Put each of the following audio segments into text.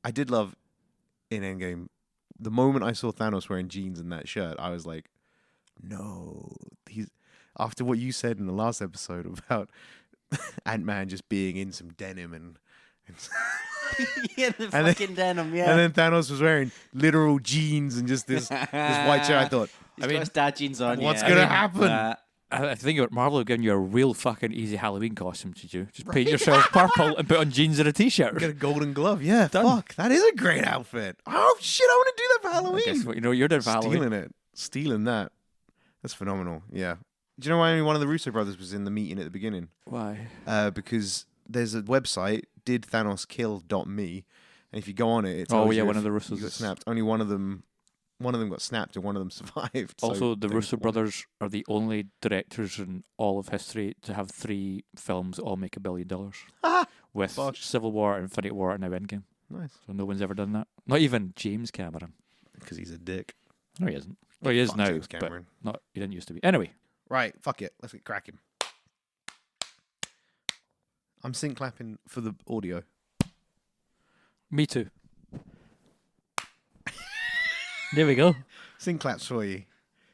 I did love in Endgame, the moment I saw Thanos wearing jeans and that shirt, I was like, no. He's after what you said in the last episode about Ant-Man just being in some denim and Yeah, the fucking denim, yeah. And then Thanos was wearing literal jeans and just this white shirt. I thought, He's got his dad jeans on, what's going to happen? I think Marvel have given you a real fucking easy Halloween costume to do. Just paint yourself purple and put on jeans and a t-shirt. Get a golden glove. Yeah, Done. fuck. That is a great outfit. Oh, shit, I want to do that for Halloween. Guess what? You know what you're doing for Halloween? Stealing that. That's phenomenal. Yeah. Do you know why only one of the Russo brothers was in the meeting at the beginning? Why? Because there's a website, didthanoskill.me, and if you go on it, it's one of the Russos got snapped. Only one of them got snapped and one of them survived. Also, the Russo brothers are the only directors in all of history to have 3 films that all make $1 billion. With Civil War, Infinity War, and now Endgame. Nice. So no one's ever done that. Not even James Cameron. Because he's a dick. No, he isn't. Well, he is Fuck now, James but Cameron. he didn't used to be. Anyway. Right, fuck it. Let's get cracking. I'm sync clapping for the audio. Me too. There we go. Sync claps for you.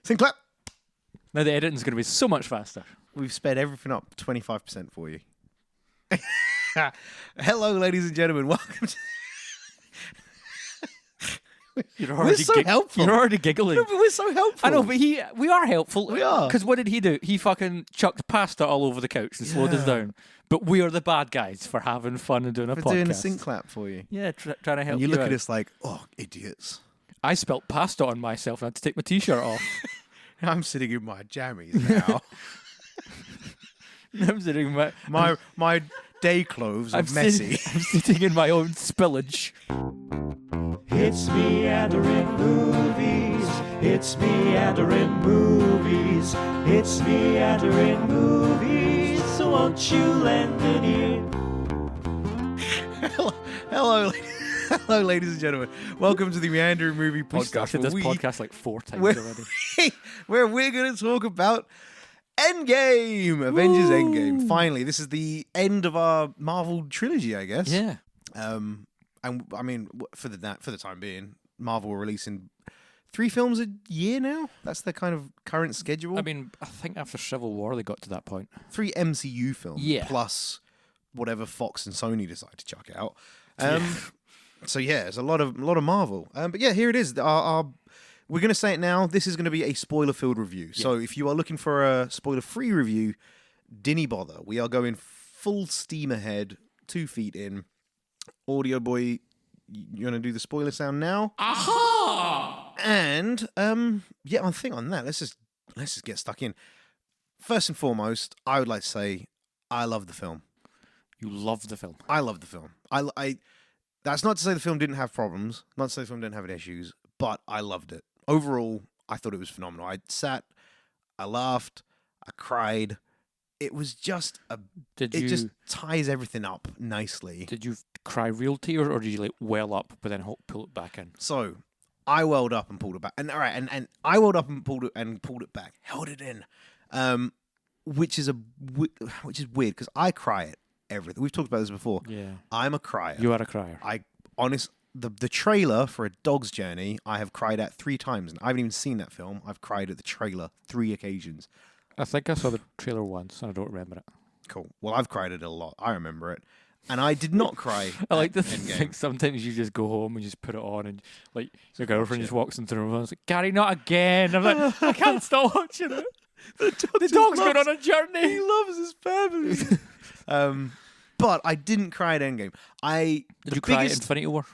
Sync clap. Now the editing's going to be so much faster. We've sped everything up 25% for you. Hello, ladies and gentlemen. Welcome to... We're so helpful. You're already giggling. No, but we're so helpful. I know, but we are helpful. We are. Because what did he do? He fucking chucked pasta all over the couch and slowed us down. But we are the bad guys for having fun and doing a podcast. We're doing a sync clap for you. Yeah, trying to help And you you look out. at us like, oh, idiots. I spelt pasta on myself and I had to take my t-shirt off. I'm sitting in my jammies now. I'm sitting in my day clothes are messy. I'm sitting in my own spillage. It's meandering movies. It's meandering movies. It's meandering movies. So won't you lend an ear? Hello, ladies and gentlemen. Welcome to the Meandering Movie We Podcast. started this podcast like 4 times where- already. where we're going to talk about Endgame, Avengers Endgame. Finally, this is the end of our Marvel trilogy, I guess. Yeah. And I mean, for the time being, Marvel are releasing 3 films a year now. That's their kind of current schedule. I mean, I think after Civil War they got to that point. 3 MCU films, Yeah. plus whatever Fox and Sony decide to chuck out. Yeah. So yeah, it's a lot of Marvel. But yeah, here it is. We're going to say it now. This is going to be a spoiler-filled review. Yeah. So if you are looking for a spoiler-free review, dinny bother. We are going full steam ahead, 2 feet in. Audio boy, you going to do the spoiler sound now? Aha! And yeah, I think on that, let's just get stuck in. First and foremost, I would like to say I love the film. You love the film. I love the film. I that's not to say the film didn't have problems, not to say the film didn't have any issues, but I loved it. Overall, I thought it was phenomenal. I sat, I laughed, I cried. It was just just ties everything up nicely. Did you cry real tears or did you like well up but then pull it back in? So I welled up and pulled it back, and all right, and I welled up and pulled it back, held it in, which is weird because I cry at everything. We've talked about this before. Yeah, I'm a crier. you are a crier. The trailer for A Dog's Journey, I have cried at 3 times, and I haven't even seen that film. I've cried at the trailer 3 occasions. I think I saw the trailer once and I don't remember it. Cool. Well, I've cried at it a lot. I remember it. And I did not cry. I like to Endgame. think sometimes you just go home and just put it on and like your girlfriend just walks into the room and it's like, Gary, not again. I'm like, I can't stop watching it. The dog's going on a journey. He loves his family. But I didn't cry at Endgame. Did you cry at Infinity War?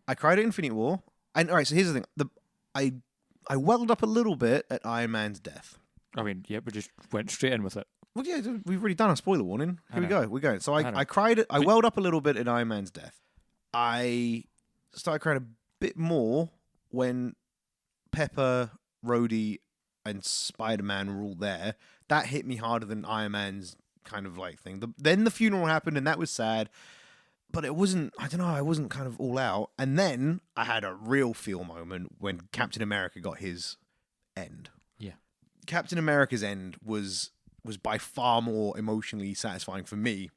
I cried at Infinity War. And all right, so here's the thing. I welled up a little bit at Iron Man's death. I mean, yeah, we just went straight in with it. Well, yeah, we've already done a spoiler warning. Here we go. We're going. So I I cried. I welled up a little bit at Iron Man's death. I started crying a bit more when Pepper, Rhodey, and Spider-Man were all there. That hit me harder than Iron Man's kind of like thing. Then the funeral happened, and that was sad. But it wasn't, I don't know, I wasn't kind of all out. And then I had a real feel moment when Captain America got his end. Yeah. Captain America's end was by far more emotionally satisfying for me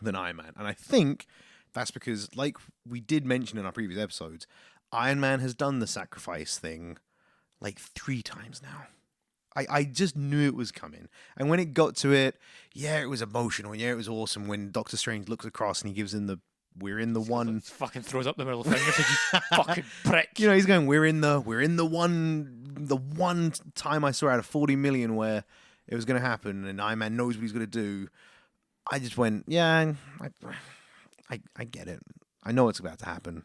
than Iron Man. And I think That's because, like we did mention in our previous episodes, Iron Man has done the sacrifice thing like 3 times now. I just knew it was coming. And when it got to it, yeah, it was emotional. Yeah, it was awesome when Doctor Strange looks across and he gives him the "we're in the one." Fucking throws up the middle finger. Said, you fucking prick. You know, he's going, we're in the one time I saw out of 40 million where it was going to happen and Iron Man knows what he's going to do. I just went, yeah, I get it. I know it's about to happen.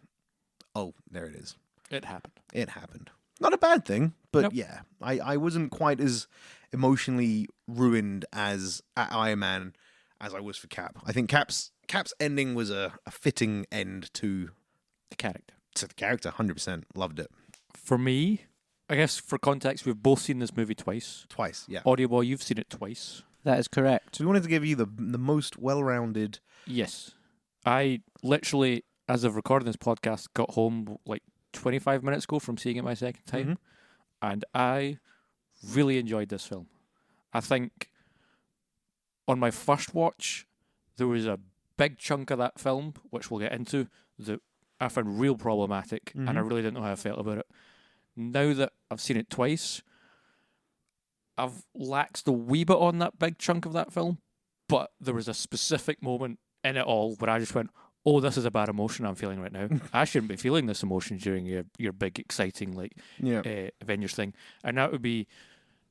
Oh, there it is. It happened. It happened. Not a bad thing, but Nope. yeah, I wasn't quite as emotionally ruined as at Iron Man as I was for Cap. I think Cap's ending was a fitting end to The character. the character. 100% loved it. For me, I guess for context, we've both seen this movie twice. Twice, yeah. Audio Boy, you've seen it twice. That is correct. So we wanted to give you the most well-rounded. Yes. I literally, as of recording this podcast, got home like 25 minutes ago from seeing it my second time, and I really enjoyed this film. I think on my first watch, there was a big chunk of that film, which we'll get into, that I found real problematic, and I really didn't know how I felt about it. Now that I've seen it twice, I've laxed a wee bit on that big chunk of that film, but there was a specific moment in it all where I just went, oh, this is a bad emotion I'm feeling right now. I shouldn't be feeling this emotion during your big, exciting Avengers thing. And that would be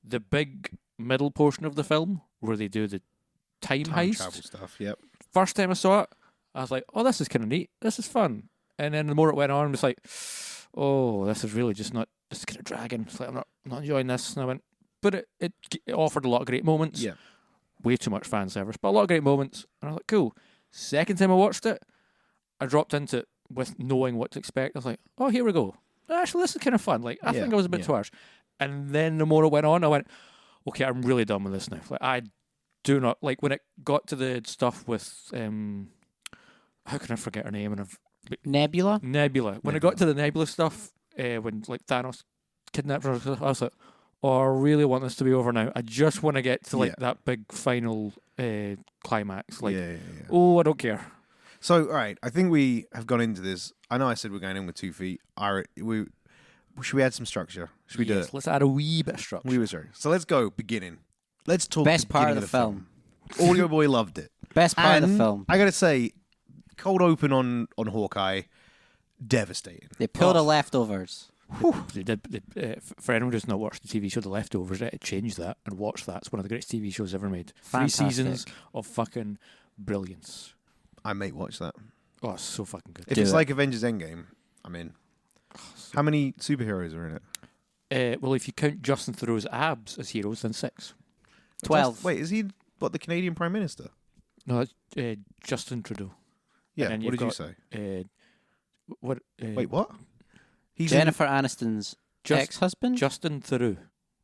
the big middle portion of the film where they do the time heist. Travel stuff, yep. First time I saw it, I was like, oh, this is kind of neat. This is fun. And then the more it went on, I was like, oh, this is really just not, this is kind of dragging. It's like, I'm not enjoying this. And I went, but it offered a lot of great moments. Yeah. Way too much fan service, but a lot of great moments. And I was like, cool. Second time I watched it, I dropped into it with knowing what to expect. I was like, oh, here we go. Actually, this is kind of fun. Like, I think I was a bit too harsh. And then the more it went on, I went, okay, I'm really done with this now. Like, I do not, like, when it got to the stuff with, how can I forget her name? Nebula? Nebula. When it got to the Nebula stuff, when, like, Thanos kidnapped her, I was like, oh, I really want this to be over now. I just want to get to, like, that big final climax. Like, oh, I don't care. So, all right, I think we have gone into this. I know I said we're going in with 2 feet. Should we add some structure? Should we do it? Let's add a wee bit of structure. We were sorry. So let's go beginning. Let's talk Best part beginning of the film. Audio Boy loved it. Best part of the And film. I got to say, cold open on Hawkeye, devastating. They pulled the leftovers. They did. For anyone who's not watched the TV show The Leftovers, it changed that and watch that. It's one of the greatest TV shows ever made. Fantastic. 3 seasons of fucking brilliance. I may watch that. Oh, it's so fucking good. If Do it's it. like Avengers Endgame, I'm in. How many superheroes are in it? Well, if you count Justin Theroux's abs as heroes, then 6. 12. Wait, is he the Canadian Prime Minister? No, that's Justin Trudeau. Yeah. then What you've did you got- say? What? Wait, what? He's in Jennifer Aniston's ex-husband? Justin Theroux.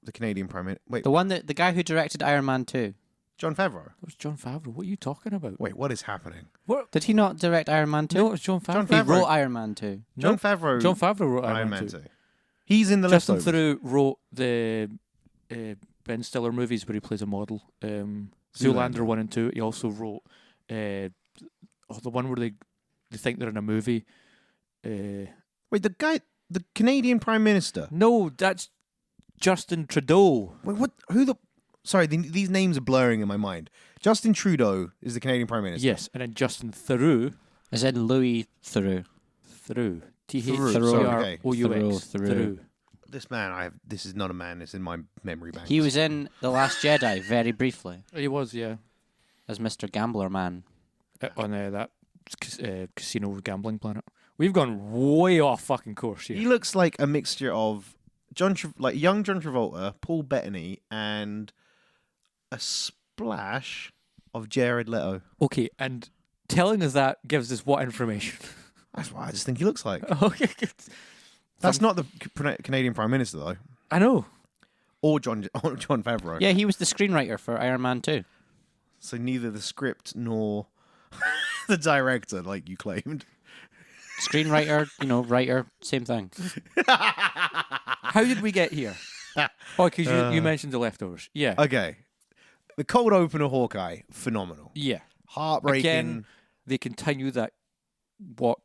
the Canadian Prime Minister. Wait, The guy who directed Iron Man 2. John Favreau. That was John Favreau. What are you talking about? Wait, what is happening? What? Did he not direct Iron Man 2? No, it was John Favreau. John He Favreau. wrote Iron Man 2. John Favreau. John Favreau wrote Iron Man 2. 2. He's in the Justin Leftovers. Theroux wrote the Ben Stiller movies where he plays a model. Zoolander 1 and 2. He also wrote the one where they think they're in a movie. Wait, the Canadian Prime Minister. No, that's Justin Trudeau. Wait, what? Who the? Sorry, these names are blurring in my mind. Justin Trudeau is the Canadian Prime Minister. Yes, and then Justin Theroux. As in Louis Theroux. Theroux. Theroux, T-H-E-R-O-U-X. Theroux. Theroux. This man, this is not a man. It's in my memory bank. He was in The Last Jedi very briefly He was, yeah. as Mr. Gambler Man. On that casino gambling planet. We've gone way off fucking course here. He looks like a mixture of young John Travolta, Paul Bettany, and a splash of Jared Leto. Okay, and telling us that gives us what information? That's what I just think he looks like. Okay, good. That's not the Canadian Prime Minister though, I know. or John Favreau. Yeah, he was the screenwriter for Iron Man 2. So neither the script nor the director, like you claimed. Screenwriter, writer, same thing. How did we get here? Oh, because you mentioned The Leftovers. Yeah. Okay, the cold open of Hawkeye, phenomenal, Yeah. heartbreaking. Again, they continue that what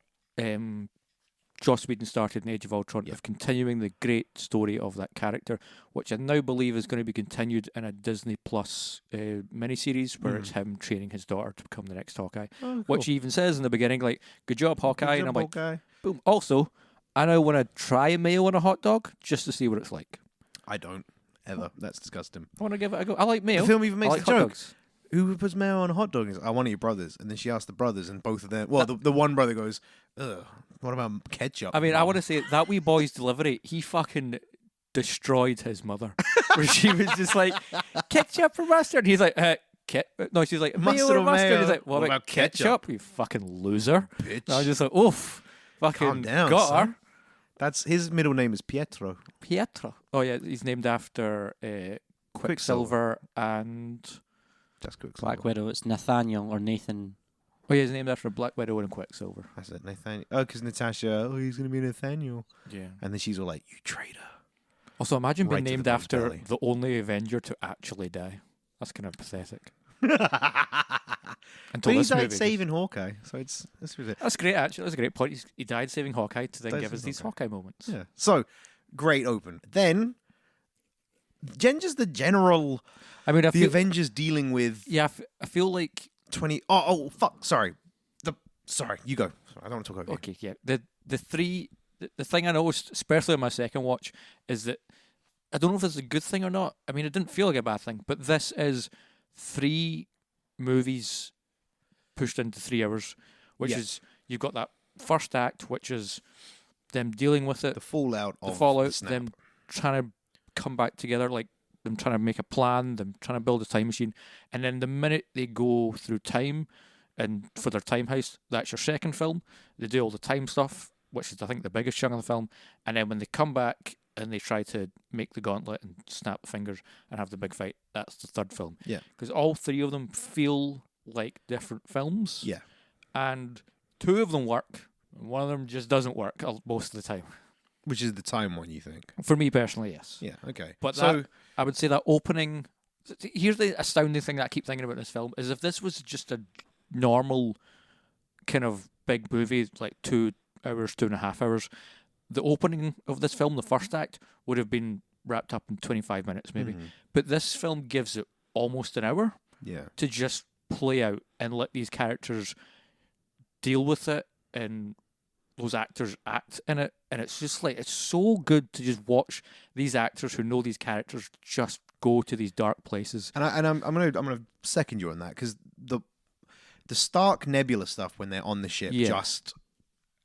Joss Whedon started in Age of Ultron, Yeah. of continuing the great story of that character, which I now believe is going to be continued in a Disney Plus miniseries where it's him training his daughter to become the next Hawkeye. Oh, cool. Which he even says in the beginning, like, good job, Hawkeye. Good And I'm job, like, Hawkeye. boom. Also, I now want to try mayo on a hot dog just to see what it's like. I don't ever. That's disgusting. I want to give it a go. I like mayo. The film even I makes like the hot joke. dogs. Who puts mayo on a hot dog? He's like, I want your brothers. And then she asked the brothers, and both of them. Well, the one brother goes, ugh, what about ketchup? I mean, I Mum?" want to say that wee boy's delivery, he fucking destroyed his mother. Where she was just like, ketchup or mustard? He's like, no, she's like, mayo Mustard or or mustard? mayo? He's like, what about ketchup? You fucking loser. Bitch. And I was just like, oof. Fucking Calm down, got son. her. That's his middle name is Pietro. Pietro. Oh, yeah, he's named after Quicksilver and... Just quick. Black Widow. It's Nathaniel or Nathan. Oh, yeah, he's named after Black Widow and Quicksilver. That's it, Nathaniel. Oh, because Natasha, he's going to be Nathaniel. Yeah. And then she's all like, you traitor. Also, imagine being Right to the named boy's after belly. the only Avenger to actually die. That's kind of pathetic. But Until he this died movie. saving Hawkeye, so it's this was it. That's great, actually. That's a great point. He died saving Hawkeye to then Died give us saving these Hawkeye moments. Yeah. So great open. Then, just the general, I mean, the Avengers dealing with yeah, I feel like 20. Oh, fuck. Sorry. Sorry. You go. Sorry, I don't want to talk over okay, yeah. The thing I noticed, especially on my second watch, is that I don't know if it's a good thing or not. I mean, it didn't feel like a bad thing, but this is 3 movies pushed into 3 hours, which Yeah. is you've got that first act, which is them dealing with it, the fallout of the fallout, the snap. them trying to come back together, like them trying to make a plan, them trying to build a time machine, and then the minute they go through time and for their time heist, that's your second film. They do all the time stuff, which is I think the biggest chunk of the film, and then when they come back and they try to make the gauntlet and snap the fingers and have the big fight, that's the third film. Yeah. Because all 3 of them feel like different films. Yeah. And 2 of them work, and 1 of them just doesn't work most of the time. Which is the time one, you think? For me personally, yes. Yeah. Okay. But so I would say that opening. Here's the astounding thing that I keep thinking about this film is if this was just a normal kind of big movie, like 2 hours, 2.5 hours, the opening of this film, the first act, would have been wrapped up in 25 minutes maybe. But this film gives it almost an hour yeah. to just play out and let these characters deal with it and those actors act in it, and it's just like it's so good to just watch these actors who know these characters just go to these dark places. And I'm gonna second you on that because the Stark Nebula stuff when they're on the ship Yeah. just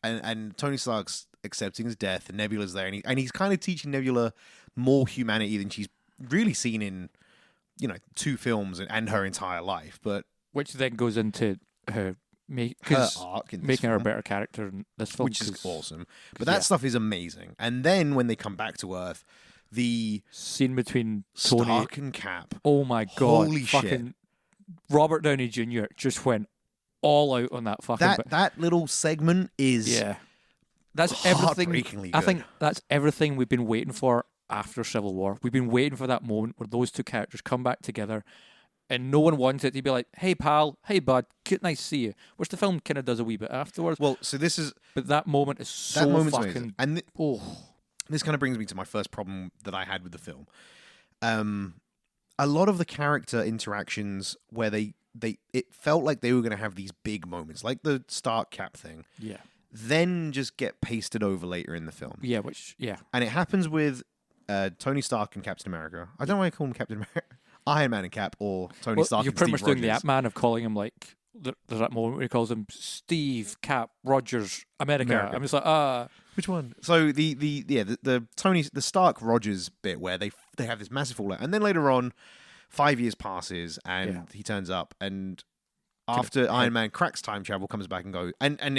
and Tony Stark's accepting his death and Nebula's there and he's kind of teaching Nebula more humanity than she's really seen in 2 films and her entire life, but Which then goes into her her arc in this making her a film, better character in this film, which is 'cause awesome. But that stuff is amazing. And then when they come back to Earth, the scene between Tony. Stark and Cap. Oh my god! Holy fucking shit. Robert Downey Jr. just went all out on that fucking. That little segment is Yeah, that's everything. heartbreakingly I good. think that's everything we've been waiting for after Civil War. We've been waiting for that moment where those 2 characters come back together, and no one wants it to be like, "Hey pal, hey bud, nice to see you," which the film kind of does a wee bit afterwards. Well, so this is But that moment is so that moment's fucking. amazing. And Oh, this kind of brings me to my first problem that I had with the film. A lot of the character interactions where it felt like they were going to have these big moments, like the Stark Cap thing, yeah, then just get pasted over later in the film. yeah, which yeah, And it happens with Tony Stark and Captain America. I don't know why I call him Captain America. Iron Man and Cap, or Tony well, Stark you're and pretty Steve much doing the Rogers. Ant-Man of calling him like. There's that moment where he calls him Steve, Cap, Rogers, America. I'm just like, Which one? So the Stark Rogers bit where they have this massive fallout, and then later on, 5 years passes and he turns up, and after Iron Man cracks time travel, comes back and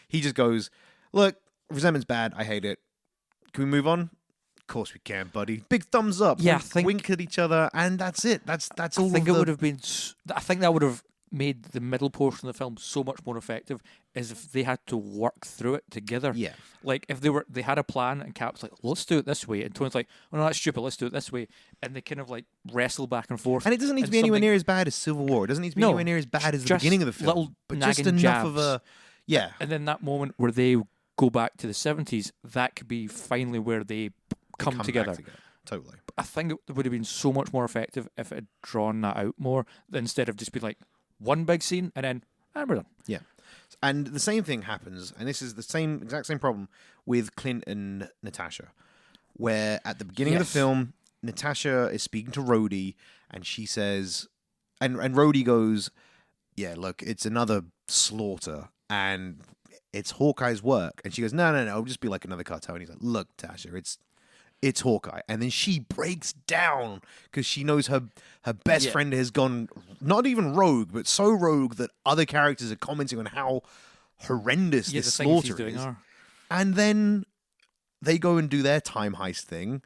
he just goes, look, resentment's bad. I hate it. Can we move on? Of course we can, buddy. Big thumbs up. Yeah, wink at each other, and that's it. That's all. I think of it would have been. I think that would have made the middle portion of the film so much more effective, as if they had to work through it together. Yeah. Like if they had a plan and Cap's like, let's do it this way, and Tony's like, oh no, that's stupid, let's do it this way, and they kind of like wrestle back and forth. And it doesn't need to be anywhere near as bad as Civil War. It doesn't need to be No, anywhere near as bad as the just beginning of the film. little But just nagging enough of jabs. Yeah. And then that moment where they go back to the 70s, that could be finally where they come back together. Totally. I think it would have been so much more effective if it had drawn that out more instead of just being like one big scene and then we're done. Yeah. And the same thing happens, and this is the exact same problem with Clint and Natasha, where at the beginning of the film, Natasha is speaking to Rhodey, and she says, and Rhodey goes, yeah, look, it's another slaughter, and it's Hawkeye's work. And she goes, no, it'll just be like another cartel. And he's like, look, Natasha, it's Hawkeye. And then she breaks down because she knows her best friend has gone not even rogue, but so rogue that other characters are commenting on how horrendous this slaughter is. And then they go and do their time heist thing.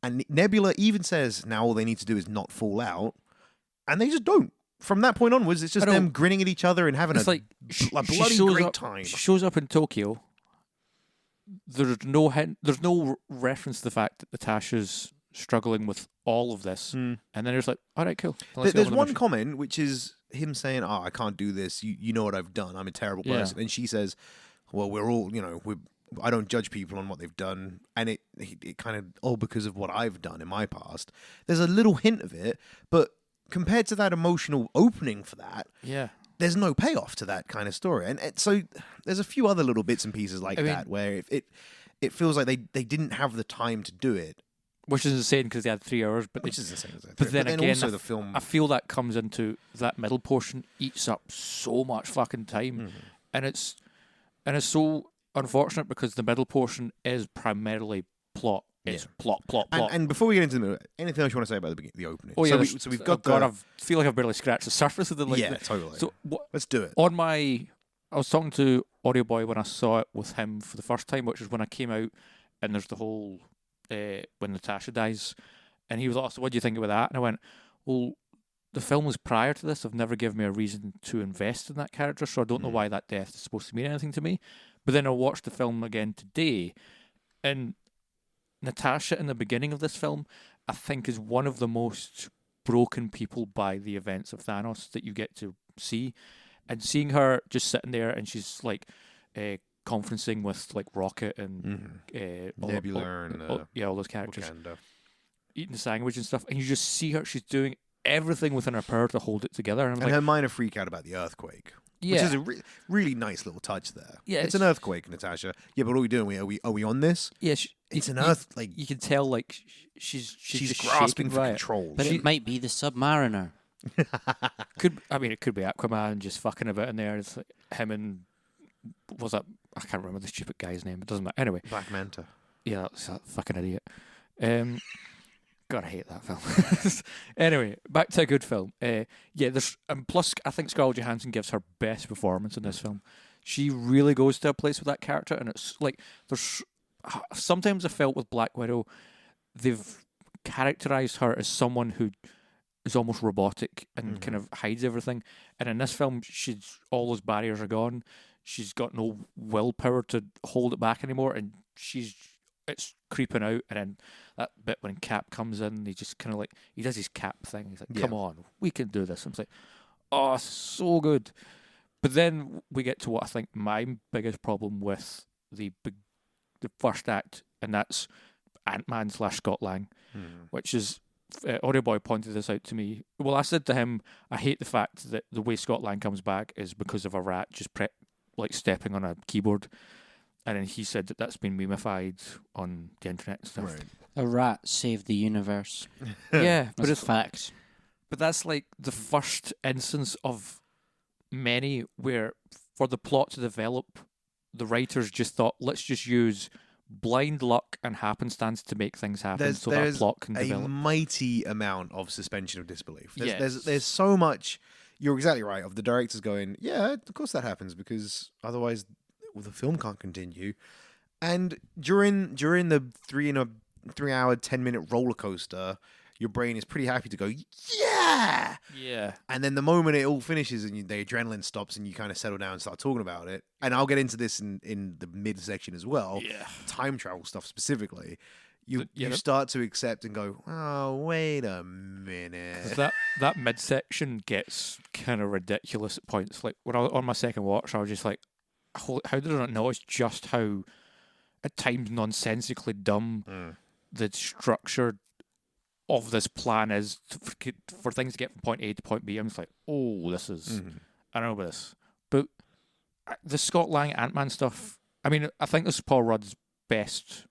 And Nebula even says now all they need to do is not fall out. And they just don't. From that point onwards, it's just them grinning at each other and having a bloody great time. She shows up in Tokyo. There's no hint, there's no reference to the fact that Natasha's struggling with all of this, and then there's like, all right, cool. There's one comment which is him saying, "Oh, I can't do this. You know what I've done. I'm a terrible person." And she says, "Well, we're all, I don't judge people on what they've done, and it kind of all because of what I've done in my past." There's a little hint of it, but compared to that emotional opening for that, there's no payoff to that kind of story. And so there's a few other little bits and pieces like that where it feels like they didn't have the time to do it. Which is insane because they had 3 hours. But which is insane. But then again, also the film... I feel that comes into that middle portion, eats up so much fucking time. And it's so unfortunate because the middle portion is primarily plot. It's plot. And before we get into the middle, anything else you want to say about the opening? Oh, yeah. So we've got I feel like I've barely scratched the surface of the... totally. So let's do it. I was talking to Audio Boy when I saw it with him for the first time, which is when I came out, and there's the whole... when Natasha dies, and he was like, so what do you think about that? And I went, well, the film was prior to this. Have never given me a reason to invest in that character, so I don't know why that death is supposed to mean anything to me. But then I watched the film again today, and Natasha in the beginning of this film, I think, is one of the most broken people by the events of Thanos that you get to see. And seeing her just sitting there and she's like conferencing with like Rocket and Nebula and all those characters, Wakanda. Eating the sandwich and stuff, and you just see her, she's doing everything within her power to hold it together. And her minor freak out about the earthquake. Which is a really nice little touch there. Yeah, it's an earthquake, Natasha. Yeah, but what are we doing? Are we on this? Yeah, it's an earth. Like you can tell, like she's grasping for right. control. But it might be the Submariner. It could be Aquaman just fucking about in there. It's like him and I can't remember the stupid guy's name. It doesn't matter. Anyway, Black Manta. Yeah, that's that fucking idiot. God, I hate that film. Anyway, back to a good film. There's plus I think Scarlett Johansson gives her best performance in this film. She really goes to a place with that character, and it's like there's sometimes I felt with Black Widow, they've characterized her as someone who is almost robotic and kind of hides everything. And in this film, all those barriers are gone. She's got no willpower to hold it back anymore, and it's creeping out. And then that bit when Cap comes in, he just kind of like, he does his Cap thing. He's like, come on, we can do this. I'm like, oh, so good. But then we get to what I think my biggest problem with the first act, and that's Ant-Man / Scott Lang, which is, Audio Boy pointed this out to me. Well, I said to him, I hate the fact that the way Scott Lang comes back is because of a rat just stepping on a keyboard. And then he said that that's been memified on the internet and stuff. Right. A rat saved the universe. Yeah, but it's facts. But that's like the first instance of many where, for the plot to develop, the writers just thought, let's just use blind luck and happenstance to make things happen so that plot can develop. There's a mighty amount of suspension of disbelief. There's so much. You're exactly right. Of the directors going, yeah, of course that happens because otherwise the film can't continue. And during the 3 hour 10-minute roller coaster, your brain is pretty happy to go, yeah. And then the moment it all finishes and the adrenaline stops and you kind of settle down and start talking about it, and I'll get into this in the mid section as well. Time travel stuff specifically. You start to accept and go, oh, wait a minute. That midsection gets kind of ridiculous at points. Like when on my second watch, I was just like, how did I not notice just how at times nonsensically dumb the structure of this plan is for things to get from point A to point B. I'm just like, oh, this is I don't know about this, but the Scott Lang Ant-Man stuff. I mean, I think this is Paul Rudd's best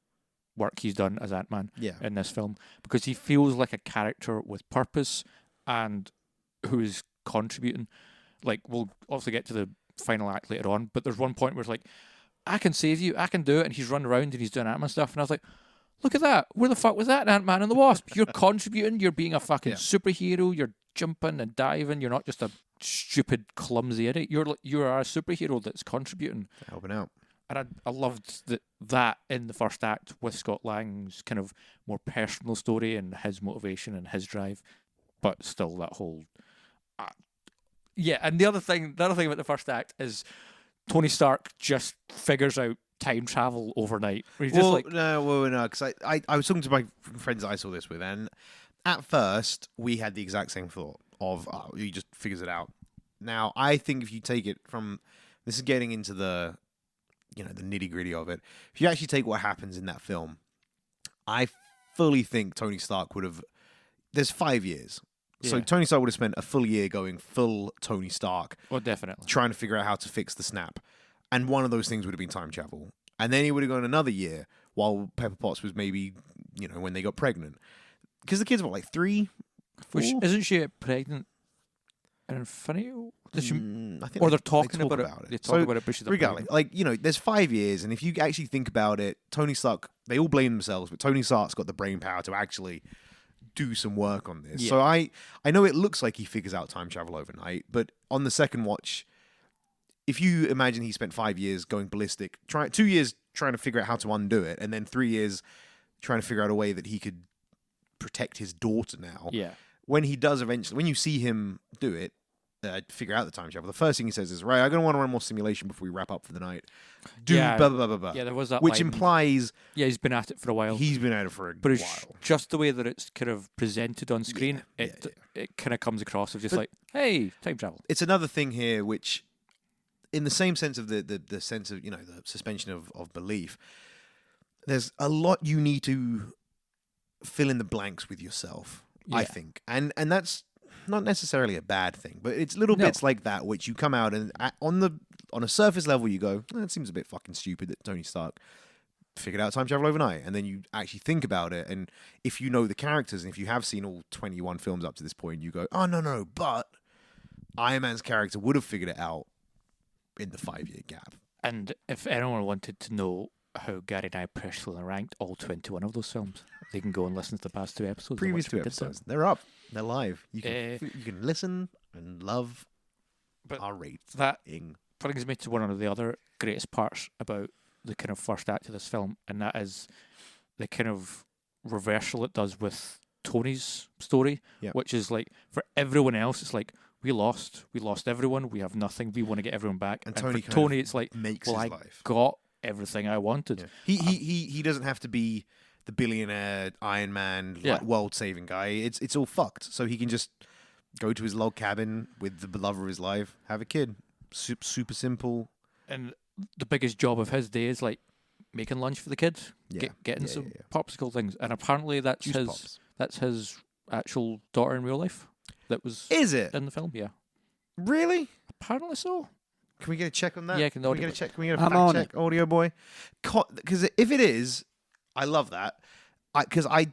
work he's done as Ant-Man in this film, because he feels like a character with purpose and who is contributing. Like, we'll obviously get to the final act later on, but there's one point where it's like, I can save you, I can do it, and he's running around and he's doing Ant-Man stuff, and I was like, look at that, where the fuck was that Ant-Man and the Wasp? You're contributing, you're being a fucking superhero, you're jumping and diving, you're not just a stupid, clumsy idiot, you are a superhero that's contributing. Helping out. And I loved that in the first act with Scott Lang's kind of more personal story and his motivation and his drive, but still that whole... and the other thing about the first act is Tony Stark just figures out time travel overnight. Where he's just like, no, because I was talking to my friends that I saw this with, and at first we had the exact same thought of he just figures it out. Now I think if you take it from, this is getting into the the nitty gritty of it. If you actually take what happens in that film, I fully think Tony Stark would have. There's 5 years. So Tony Stark would have spent a full year going full Tony Stark. Oh, definitely. Trying to figure out how to fix the snap. And one of those things would have been time travel. And then he would have gone another year while Pepper Potts was maybe, when they got pregnant. Because the kids were like 3, 4? Which, isn't she pregnant in Infinity? I think or they're talking they talk about it. They talk So, about it, but she's regardless, there's 5 years, and if you actually think about it, Tony Stark, they all blame themselves, but Tony Stark's got the brain power to actually do some work on this. So I know it looks like he figures out time travel overnight, but on the second watch, if you imagine he spent 5 years going ballistic, 2 years trying to figure out how to undo it, and then 3 years trying to figure out a way that he could protect his daughter now. Yeah. When he does eventually, when you see him do it, figure out the time travel, the first thing he says is, right, I'm going to want to run more simulation before we wrap up for the night. Blah, blah, blah, blah, blah. Yeah, there was that which line. implies... Yeah, he's been at it for a while. He's been at it for a but while. Just the way that it's kind of presented on screen, it kind of comes across as just like, hey, time travel. It's another thing here which, in the same sense of the sense of, the suspension of belief, there's a lot you need to fill in the blanks with yourself, I think. And that's not necessarily a bad thing, but it's little bits like that which you come out and on a surface level you go, that seems a bit fucking stupid that Tony Stark figured out time travel overnight. And then you actually think about it, and if you know the characters, and if you have seen all 21 films up to this point, you go, oh, no, but Iron Man's character would have figured it out in the 5-year gap. And if anyone wanted to know how Gary and I personally ranked all 21 of those films, they can go and listen to the past 2 episodes. Previous 2 episodes. They're up. They're live. You can listen and love our rates. That brings me to one of the other greatest parts about the kind of first act of this film, and that is the kind of reversal it does with Tony's story, which is like, for everyone else, it's like, we lost everyone, we have nothing, we want to get everyone back. And for Tony, it's like, makes his life. Got everything I wanted. Yeah. He doesn't have to be the billionaire Iron Man world saving guy. It's all fucked. So he can just go to his log cabin with the love of his life, have a kid. Super simple. And the biggest job of his day is like making lunch for the kids, getting some popsicle things. And apparently that's his actual daughter in real life. That was in the film. Yeah. Really? Apparently so. Can we get a check on that? Yeah, can we get a check? Can we get a fact check, audio boy? Because if it is, I love that. Because I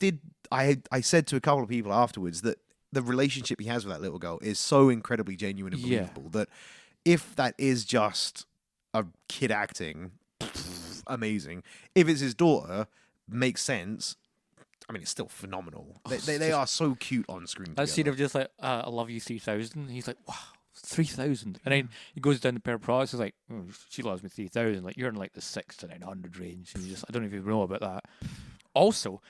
said to a couple of people afterwards that the relationship he has with that little girl is so incredibly genuine and believable that if that is just a kid acting, amazing. If it's his daughter, makes sense. I mean, it's still phenomenal. They are so cute on screen. That scene of just like, I love you 3000. He's like, wow, 3000. And then he goes down the pair of products. He's like, oh, she loves me 3000. Like, you're in like the 600 to 900 range. And I don't even know about that. Also,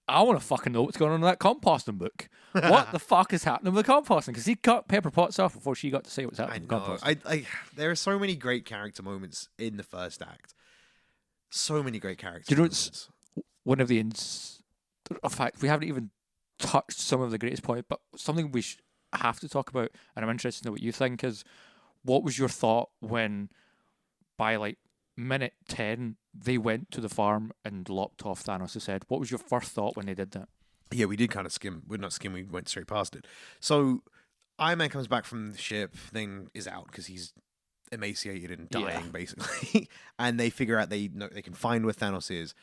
I want to fucking know what's going on in that composting book. What the fuck is happening with the composting? Because he cut Pepper Potts off before she got to say what's happening with composting. There are so many great character moments in the first act. So many great character moments. It's one of the... in fact, we haven't even touched some of the greatest points, but something we have to talk about, and I'm interested to know what you think, is what was your thought when by like minute 10, they went to the farm and lopped off Thanos' head. What was your first thought when they did that? Yeah, we did kind of skim. We're not skim. We went straight past it. So Iron Man comes back from the ship. Thing is out because he's emaciated and dying, basically. And they figure out they can find where Thanos is,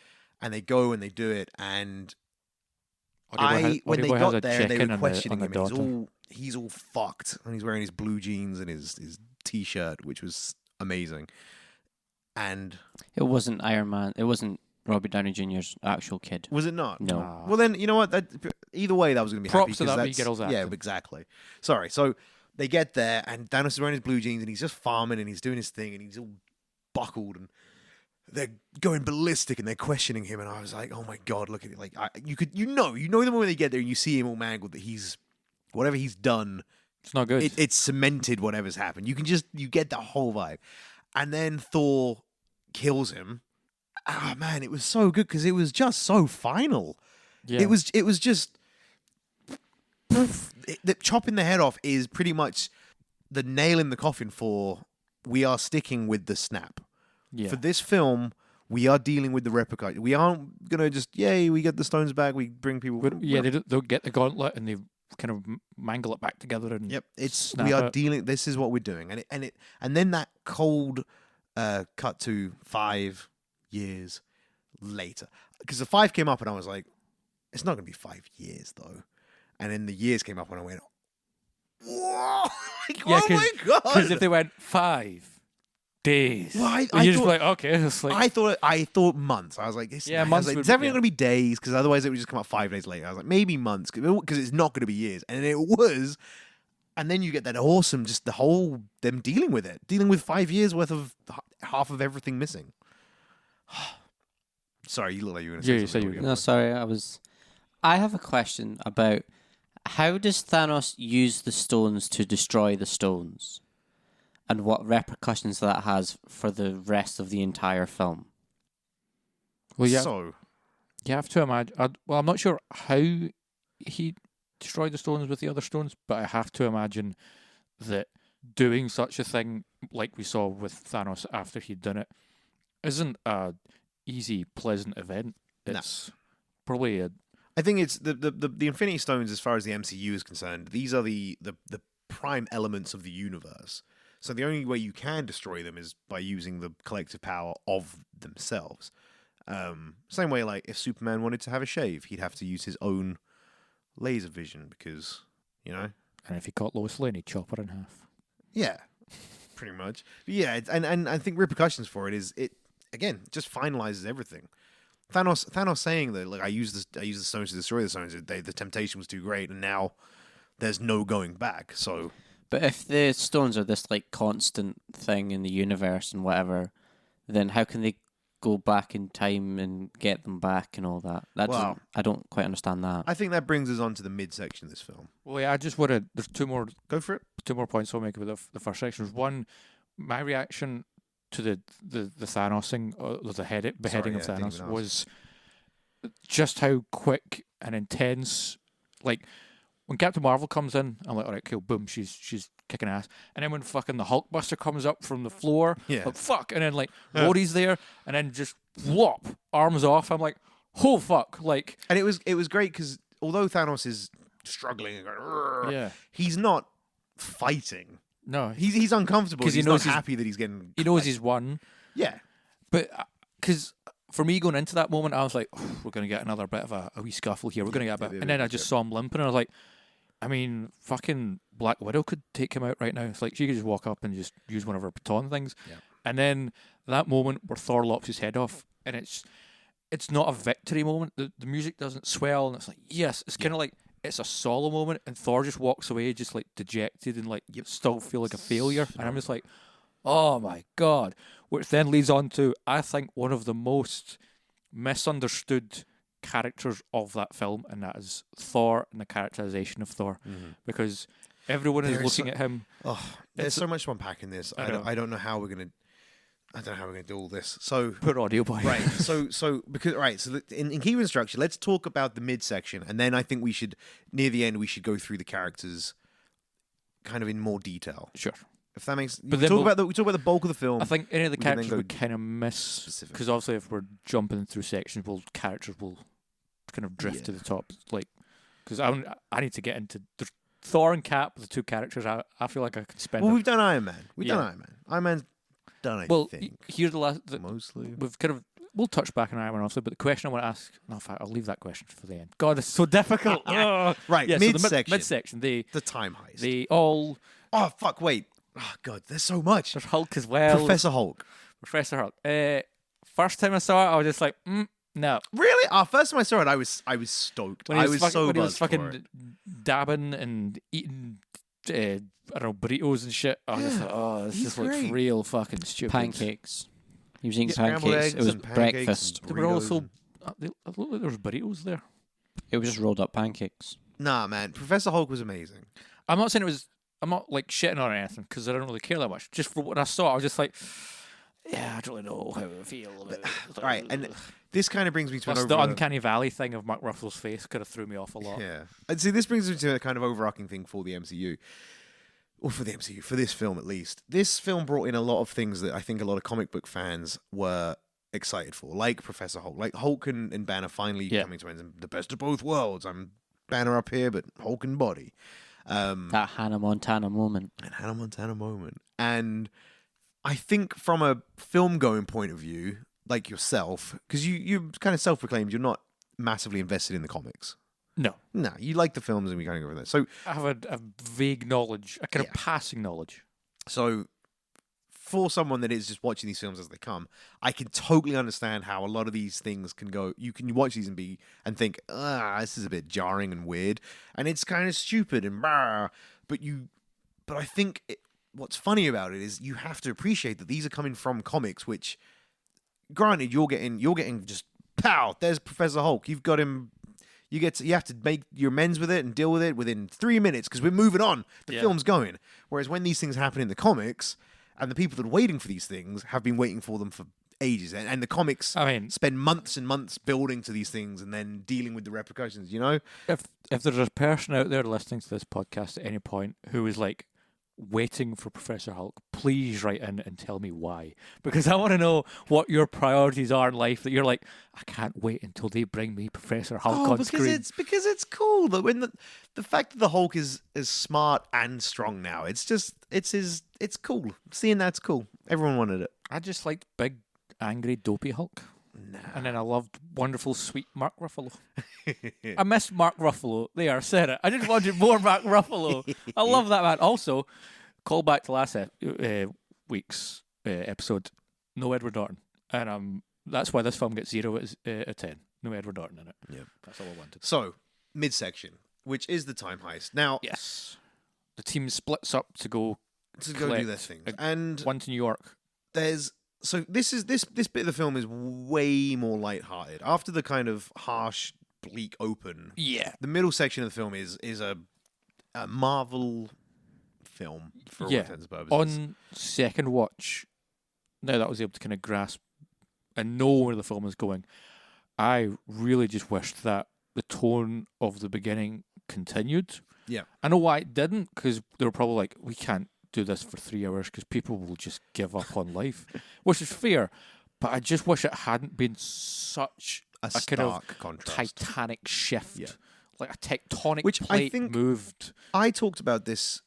and they go and they do it. And when they got there, they were questioning him. And he's all fucked, and he's wearing his blue jeans and his t-shirt, which was amazing. And it wasn't Iron Man. It wasn't Robert Downey Jr.'s actual kid. Was it not? No. Well, then, you know what? Either way, that was going to be props happy. to that girl's acting. Yeah, exactly. Sorry. So they get there, and Thanos is wearing his blue jeans, and he's just farming, and he's doing his thing, and he's all buckled, and they're going ballistic, and they're questioning him, and I was like, oh my God, look at it. Like, you know the moment they get there, and you see him all mangled, that whatever he's done, it's not good. It's cemented whatever's happened. You get the whole vibe. And then Thor kills him. Oh man, it was so good because it was just so final. Yeah. It was just chopping the head off is pretty much the nail in the coffin for we are sticking with the snap. Yeah. For this film, we are dealing with the repercussions. We aren't gonna just we get the stones back, we bring people. They'll get the gauntlet and they kind of mangle it back together and we are dealing. This is what we're doing, and then that cold cut to 5 years later, because the 5 came up and I was like, it's not going to be 5 years though, and then the years came up and I went, whoa, like, oh my God, because if they went 5 days, well, I you're just thought, like, okay, it's like I thought months. I was like, months. Like, it's definitely going to be days, because otherwise it would just come up 5 days later. I was like, maybe months, because it's not going to be years, and it was. And then you get that awesome, just the whole them dealing with 5 years worth of half of everything missing. Sorry, you look like you were going to say you something. said you were No, sorry, I have a question about how does Thanos use the stones to destroy the stones, and what repercussions that has for the rest of the entire film. Well, yeah, So, you have to imagine. I'm not sure how he destroyed the stones with the other stones, but I have to imagine that doing such a thing, like we saw with Thanos after he'd done it, isn't a easy, pleasant event. It's probably I think it's the Infinity Stones, as far as the MCU is concerned. These are the prime elements of the universe. So the only way you can destroy them is by using the collective power of themselves. Same way, like, if Superman wanted to have a shave, he'd have to use his own laser vision because, and if he caught Lois Lane, he'd chop her in half. Yeah, pretty much. But yeah, and I think repercussions for it is again just finalizes everything. Thanos saying that, like, I use the stones to destroy the stones. The temptation was too great, and now there's no going back. So, but if the stones are this like constant thing in the universe and whatever, then how can they go back in time and get them back and all that? I don't quite understand that. I think that brings us on to the midsection of this film. Well, yeah, I just want to. There's two more points I'll make about the first section. One, my reaction to the Thanos thing, the beheading of Thanos, was just how quick and intense. Like, when Captain Marvel comes in, I'm like, all right, cool, boom, she's kicking ass. And then when fucking the Hulkbuster comes up from the floor, like, fuck, and then like Rhodey's there, and then just whop, arms off. I'm like, oh fuck, like. And it was great because although Thanos is struggling and going, he's not fighting. No, he's uncomfortable because he's not happy that he's getting. He knows he's won. Yeah, but because for me going into that moment, I was like, we're going to get another bit of a wee scuffle here. We're going to get a bit, and then I just saw him limping, and I was like, I mean, fucking Black Widow could take him out right now. It's like she could just walk up and just use one of her baton things, and then that moment where Thor lops his head off, and it's not a victory moment. The music doesn't swell, and it's like, yes, it's kind of like. It's a solo moment, and Thor just walks away, just like dejected and like still feel like a failure. And I'm just like, oh my God. Which then leads on to, I think, one of the most misunderstood characters of that film, and that is Thor and the characterization of Thor. Mm-hmm. Because everyone is looking at him. Oh, there's so much to unpack in this. I don't know how we're going to. I don't know how we're going to do all this. So put audio by. Right. So in keeping with structure, let's talk about the midsection, and then I think we should, near the end, we should go through the characters kind of in more detail. Sure. If that makes. But we then talk about the bulk of the film. I think any of the we can then characters go we kind of miss specific. because obviously if we're jumping through sections, characters will kind of drift to Yeah. the top. Like, because I need to get into Thor and Cap, the two characters. I feel like I could spend. Well, we've done Iron Man. We've done Yeah. Iron Man. Iron Man's done. I Well, think here's the last. mostly. We've kind of. We'll touch back on Iron Man obviously, but the question I want to ask. No, in fact, I'll leave that question for the end. God, it's so difficult. Oh. Right, Yeah, so the midsection. midsection. The time heist. They all. Oh fuck! Wait. Oh god, there's so much. There's Hulk as well. Professor Hulk. Professor Hulk. First time I saw it, I was just like, no. Really? First time I saw it, I was stoked. When he I was was so when he was buzzed for fucking it. dabbing and eating, I don't know, burritos and shit. I was just like, oh, this he's just looks great. real fucking stupid. Pancakes. He was eating Scrambled pancakes. It eggs was and pancakes breakfast. and They were burritos also. and- It looked like there was burritos there. It was just rolled up pancakes. Nah, man. Professor Hulk was amazing. I'm not saying it was. I'm not like shitting on anything because I don't really care that much. Just for what I saw, I was just like, yeah, I don't really know how I feel about it. All right, and this kind of brings me to Plus an the over. uncanny valley thing of Mark Ruffalo's face kind of threw me off a lot. Yeah, and see, this brings me to a kind of overarching thing for the MCU, or for the MCU, for this film at least. This film brought in a lot of things that I think a lot of comic book fans were excited for, like Professor Hulk, like Hulk and Banner finally coming to ends, and the best of both worlds. I'm Banner up here, but Hulk and body. That Hannah Montana moment. An Hannah Montana moment. And I think from a film going point of view, like yourself, because you kind of self-proclaimed you're not massively invested in the comics. No, No, you like the films and we kind of go over there. So I have a vague knowledge, a kind of passing knowledge. So, for someone that is just watching these films as they come, I can totally understand how a lot of these things can go. You can watch these and think, this is a bit jarring and weird, and it's kind of stupid and blah. But I think what's funny about it is you have to appreciate that these are coming from comics, which, granted, you're getting just pow. There's Professor Hulk. You've got him. You have to make your amends with it and deal with it within 3 minutes because we're moving on. The film's going. Whereas when these things happen in the comics, and the people that are waiting for these things have been waiting for them for ages, and the comics, I mean, spend months and months building to these things and then dealing with the repercussions. You know, if there's a person out there listening to this podcast at any point who is like waiting for Professor Hulk, please write in and tell me why, because I want to know what your priorities are in life. That you're like, I can't wait until they bring me Professor Hulk on screen. because it's cool that when the fact that the Hulk is smart and strong now, it's cool. Seeing that's cool. Everyone wanted it. I just liked big, angry, dopey Hulk. Nah. And then I loved wonderful, sweet Mark Ruffalo. I miss Mark Ruffalo. There, I said it. I just wanted more Mark Ruffalo. I love that man. Also, call back to last week's episode. No Edward Norton, and that's why this film gets 0 out of 10. No Edward Norton in it. Yeah, that's all I wanted. So midsection, which is the time heist. Now, Yes, the team splits up to go to go collect do their thing, and one to New York. there's so this bit of the film is way more lighthearted. After the kind of harsh, bleak open, Yeah, the middle section of the film is a Marvel film for all intents and purposes. On second watch, now that I was able to kind of grasp and know where the film is going, I really just wished that the tone of the beginning continued. Yeah. I know why it didn't, because they were probably like, we can't do this for 3 hours because people will just give up on life, which is fair. But I just wish it hadn't been such a kind of stark contrast. titanic shift, Yeah. like a tectonic Which I plate think- moved I talked about this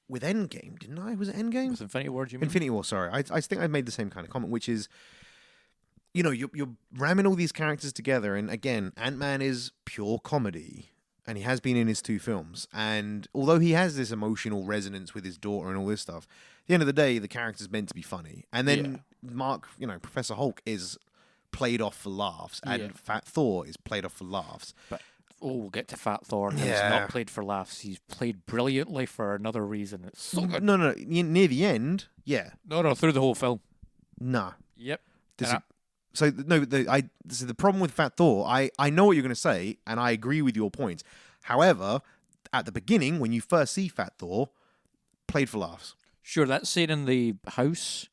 with Endgame, didn't I? Was it Endgame? with Infinity War. Do you mean? Infinity War, sorry. I think I made the same kind of comment, which is, you're ramming all these characters together, and again, Ant-Man is pure comedy, and he has been in his 2 films. And although he has this emotional resonance with his daughter and all this stuff, at the end of the day, the character's meant to be funny. And then Professor Hulk is played off for laughs, and Fat Thor is played off for laughs. But we'll get to Fat Thor. And He's Yeah. not played for laughs. He's played brilliantly for another reason. It's so good. No, near the end, yeah, No, through the whole film. nah. Yep. So the problem with Fat Thor, I know what you're going to say, and I agree with your points. However, at the beginning, when you first see Fat Thor, played for laughs. Sure, that scene in the house,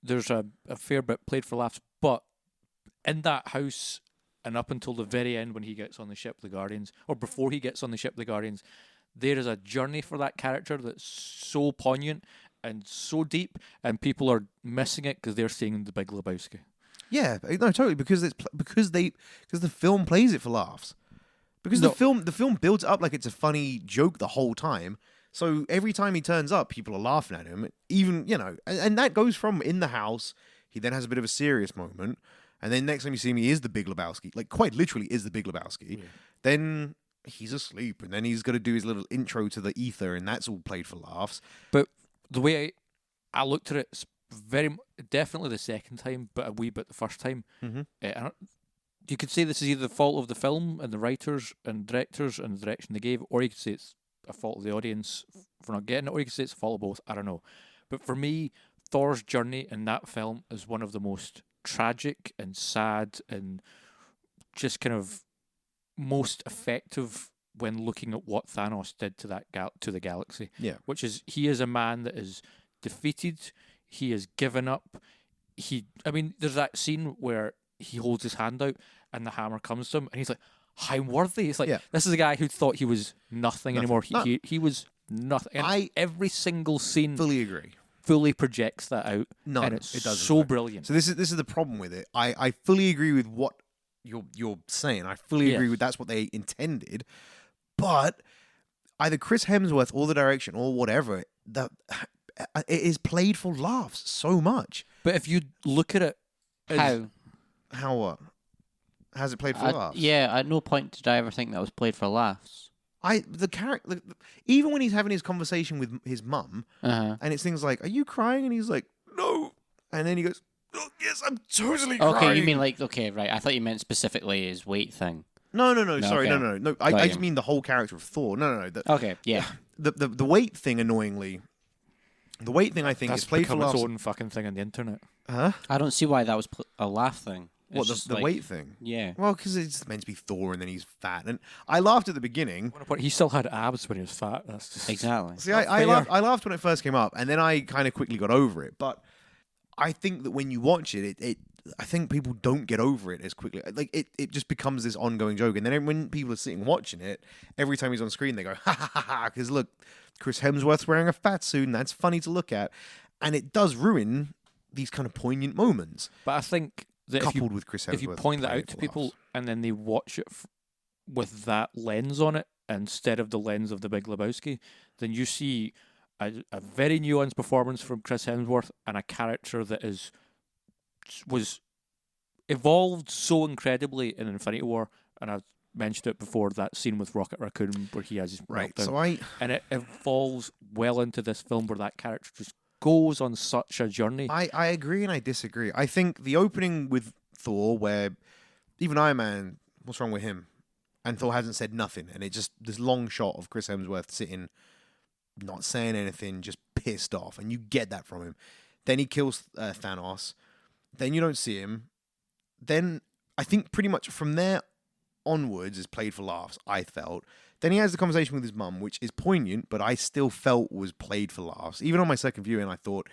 there's a fair bit played for laughs, but in that house and up until the very end when he gets on the ship, the Guardians, or before he gets on the ship, the Guardians, there is a journey for that character that's so poignant, and so deep, and people are missing it because they're seeing The Big Lebowski. Yeah, no, totally, because the film plays it for laughs. Because the film builds it up like it's a funny joke the whole time. So every time he turns up, people are laughing at him. Even, and that goes from in the house. He then has a bit of a serious moment. And then next time you see him, he is the Big Lebowski. Like, quite literally is the Big Lebowski. Yeah. Then he's asleep. And then he's got to do his little intro to the ether. And that's all played for laughs. But the way I looked at it, it's definitely the second time, but a wee bit the first time. Mm-hmm. You could say this is either the fault of the film and the writers and directors and the direction they gave, or you could say it's a fault of the audience for not getting it, or you could say it's a fault of both. I don't know. But for me, Thor's journey in that film is one of the most tragic and sad and just kind of most effective when looking at what Thanos did to to the galaxy. Yeah. Which is, he is a man that is defeated. He has given up. There's that scene where he holds his hand out and the hammer comes to him and he's like, I'm worthy. It's like, This is a guy who thought he was nothing anymore. He was nothing. And every single scene fully agree. Fully projects that out. No, and it's it doesn't. So brilliant. So this is the problem with it. I fully agree with what you're saying. I fully agree with that's what they intended. But either Chris Hemsworth or the direction or whatever, it is played for laughs so much. But if you look at it, how what? Has it played for laughs? Yeah, at no point did I ever think that was played for laughs. The character, even when he's having his conversation with his mum, and it's things like, "Are you crying?" and he's like, "No," and then he goes, "Oh, yes, I'm totally crying." Okay, you mean right? I thought you meant specifically his weight thing. No. Sorry, okay. no. I just mean the whole character of Thor. No. Okay, yeah. The weight thing, annoyingly. The weight thing, I think, is played for laughs. That's its own fucking thing on the internet. Huh? I don't see why that was a laugh thing. What, the weight thing? Yeah. Well, because it's meant to be Thor and then he's fat. And I laughed at the beginning. He still had abs when he was fat. That's just... Exactly. See, I laughed when it first came up, and then I kind of quickly got over it. But I think that when you watch it, I think people don't get over it as quickly. Like, it just becomes this ongoing joke. And then when people are sitting watching it, every time he's on screen, they go, ha, ha, ha, ha, because look, Chris Hemsworth's wearing a fat suit, and that's funny to look at. And it does ruin these kind of poignant moments. But I think that coupled with Chris Hemsworth, if you point that out to people and then they watch it with that lens on it instead of the lens of The Big Lebowski, then you see a very nuanced performance from Chris Hemsworth and a character that was evolved so incredibly in Infinity War. And I've mentioned it before, that scene with Rocket Raccoon where he has his meltdown. And it evolves well into this film where that character just goes on such a journey. I agree and I disagree. I think the opening with Thor, where even Iron Man, what's wrong with him? And Thor hasn't said nothing, and it just this long shot of Chris Hemsworth sitting, not saying anything, just pissed off, and you get that from him. Then he kills Thanos. Then you don't see him. Then I think pretty much from there onwards is played for laughs, I felt. Then he has the conversation with his mum, which is poignant, but I still felt was played for laughs. Even on my second viewing, I thought,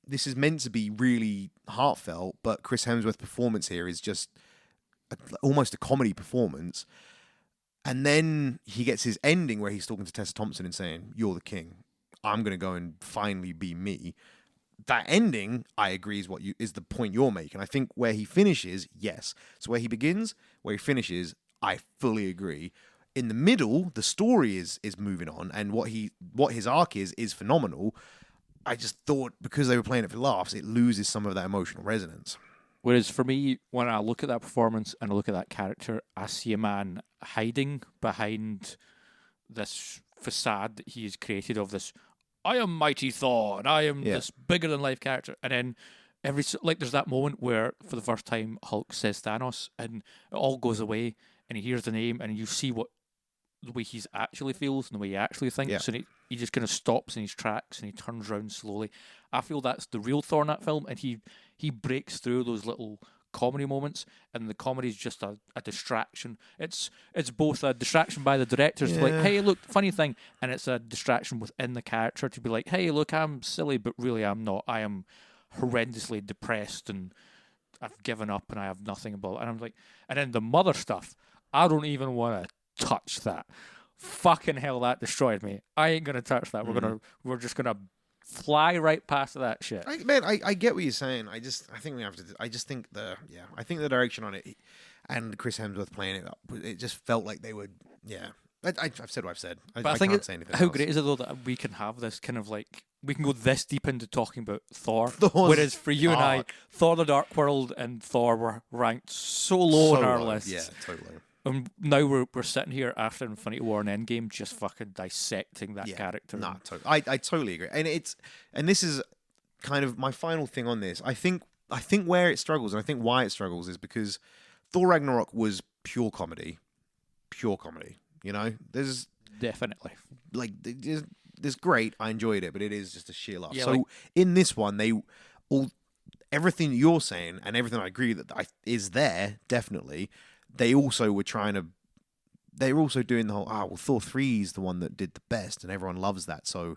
this is meant to be really heartfelt, but Chris Hemsworth's performance here is just almost a comedy performance. And then he gets his ending where he's talking to Tessa Thompson and saying, "You're the king. I'm going to go and finally be me." That ending, I agree, is the point you're making. I think where he finishes, yes. So where he begins, where he finishes, I fully agree. In the middle, the story is moving on, and what his arc is phenomenal. I just thought because they were playing it for laughs, it loses some of that emotional resonance. Whereas for me, when I look at that performance and I look at that character, I see a man hiding behind this facade that he has created of this, I am mighty Thor, and I am this bigger than life character. And then there's that moment where for the first time Hulk says Thanos, and it all goes away, and he hears the name, and you see the way he actually feels and the way he actually thinks, and he just kind of stops in his tracks and he turns around slowly. I feel that's the real Thor in that film, and he breaks through those little comedy moments, and the comedy is just a distraction. It's both a distraction by the directors to like, hey, look, funny thing, and it's a distraction within the character to be like, hey, look, I'm silly, but really I'm not. I am horrendously depressed and I've given up and I have nothing about it. And I'm like, and then the mother stuff, I don't even want to touch that. Fucking hell, that destroyed me. I ain't gonna touch that. We're just gonna fly right past that shit. I get what you're saying. I think we have to. I think the direction on it, and Chris Hemsworth playing it up, it just felt like they would. Yeah, I've said what I've said. But I think can't say anything how else. great is it though that we can have this kind of like we can go this deep into talking about Thor, Thor's whereas for you and I, arc. Thor: The Dark World and Thor were ranked so low on our lists. Yeah, totally. And now we're sitting here after Infinity War and Endgame, just fucking dissecting that character. No, totally. I totally agree. And this is kind of my final thing on this. I think where it struggles, and I think why it struggles, is because Thor Ragnarok was pure comedy. Pure comedy. You know, there's Definitely. like there's great. I enjoyed it, but it is just a sheer laugh. Yeah, so like- in this one, everything you're saying and everything I agree that is there definitely. They also were trying to. They were also doing the whole Thor 3 is the one that did the best and everyone loves that, so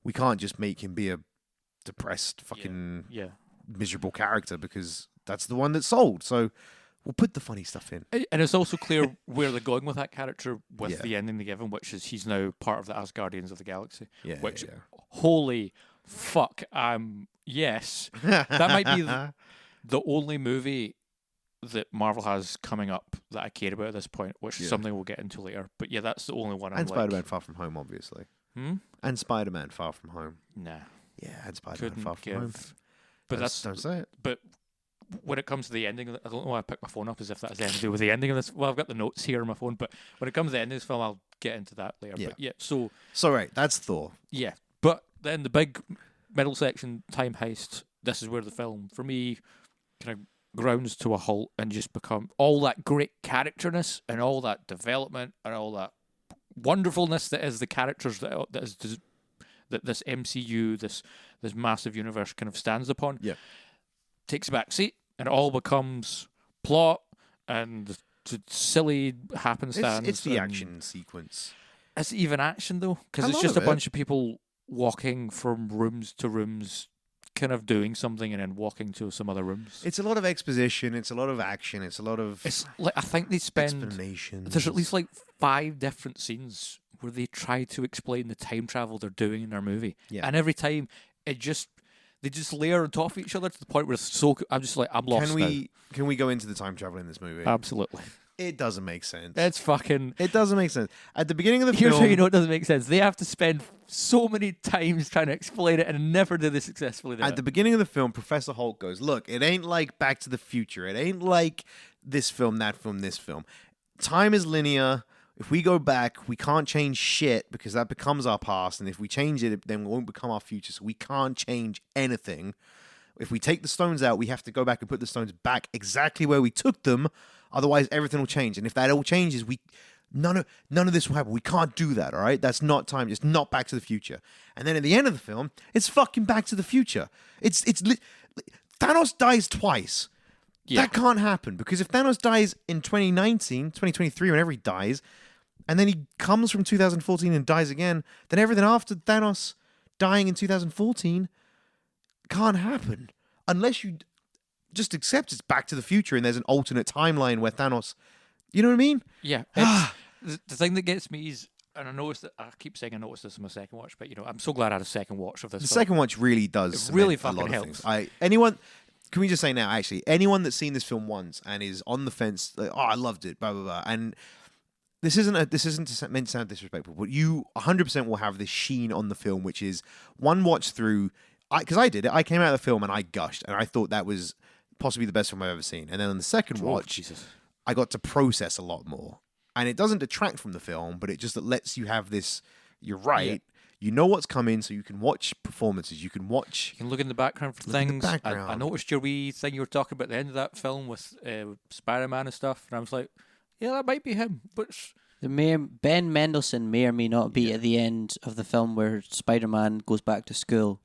we can't just make him be a depressed fucking Yeah. miserable character because that's the one that sold. So we'll put the funny stuff in. And it's also clear where they're going with that character with Yeah. the ending they give him, which is he's now part of the Asgardians of the Galaxy. Yeah, Which, yeah. holy fuck, yes. That might be the only movie that Marvel has coming up that I care about at this point, which is Yeah. something we'll get into later. But yeah, that's the only one I'm And like... Spider-Man Far From Home, obviously. And Spider-Man Far From Home. Nah. Yeah, and Spider-Man Couldn't Far From give... Home. But that's... Don't say it. But when it comes to the ending, I don't know why I picked my phone up as if that's anything to do with the ending of this. Well, I've got the notes here on my phone, but when it comes to the ending of this film, I'll get into that later. Yeah. But yeah, so Right, that's Thor. yeah. But then the big middle section, time heist, this is where the film, for me, kind of grounds to a halt and just become all that great characterness and all that development and all that wonderfulness that is the characters that this MCU, this massive universe kind of stands upon. Yeah. Takes a back seat and it all becomes plot and silly happenstance. It's the and action sequence. It's even action though, because A it's lot just of a bunch of people walking from rooms to rooms, kind of doing something and then walking to some other rooms. It's a lot of exposition. It's a lot of action. It's a lot of It's like I think they spend. explanations. There's at least like 5 different scenes where they try to explain the time travel they're doing in their movie, Yeah. and every time they just layer on top of each other to the point where it's so. I'm just like I'm lost. Can we go into the time travel in this movie? Absolutely. It doesn't make sense. It's fucking. It doesn't make sense. At the beginning of the Here's film, how you know it doesn't make sense. They have to spend so many times trying to explain it and never do they successfully. Do at it. the beginning of the film, Professor Hulk goes, "Look, it ain't like Back to the Future. It ain't like this film, that film, this film. Time is linear. If we go back, we can't change shit because that becomes our past. And if we change it, then it won't become our future. So we can't change anything. If we take the stones out, we have to go back and put the stones back exactly where we took them. Otherwise, everything will change. And if that all changes, none of this will happen. We can't do that, all right? That's not time. It's not Back to the Future. And then at the end of the film, it's fucking Back to the Future. Thanos dies twice. Yeah. That can't happen because if Thanos dies in 2019, 2023, whenever he dies, and then he comes from 2014 and dies again, then everything after Thanos dying in 2014 can't happen unless you just accept it's Back to the Future and there's an alternate timeline where Thanos, you know what I mean? Yeah. It's, the thing that gets me is, and I noticed that I keep saying I noticed this in my second watch, but I'm so glad I had a second watch of this. The film. second watch really does It really cement a lot fucking of helps. things. Can we just say now, actually, anyone that's seen this film once and is on the fence, like, oh, I loved it, blah blah blah, and this isn't meant to sound disrespectful, but you 100% will have this sheen on the film, which is one watch through. Because I did it, I came out of the film and I gushed, and I thought that was possibly the best film I've ever seen. And then on the second watch, Jesus. I got to process a lot more, and it doesn't detract from the film, but it just lets you have this. You're right. Yeah. You know what's coming, so you can watch performances. You can watch. You can look in the background for Look in the things. background. I noticed your wee thing you were talking about at the end of that film with Spider-Man and stuff, and I was like, yeah, that might be him. But Ben Mendelsohn may or may not be at the end of the film where Spider-Man goes back to school.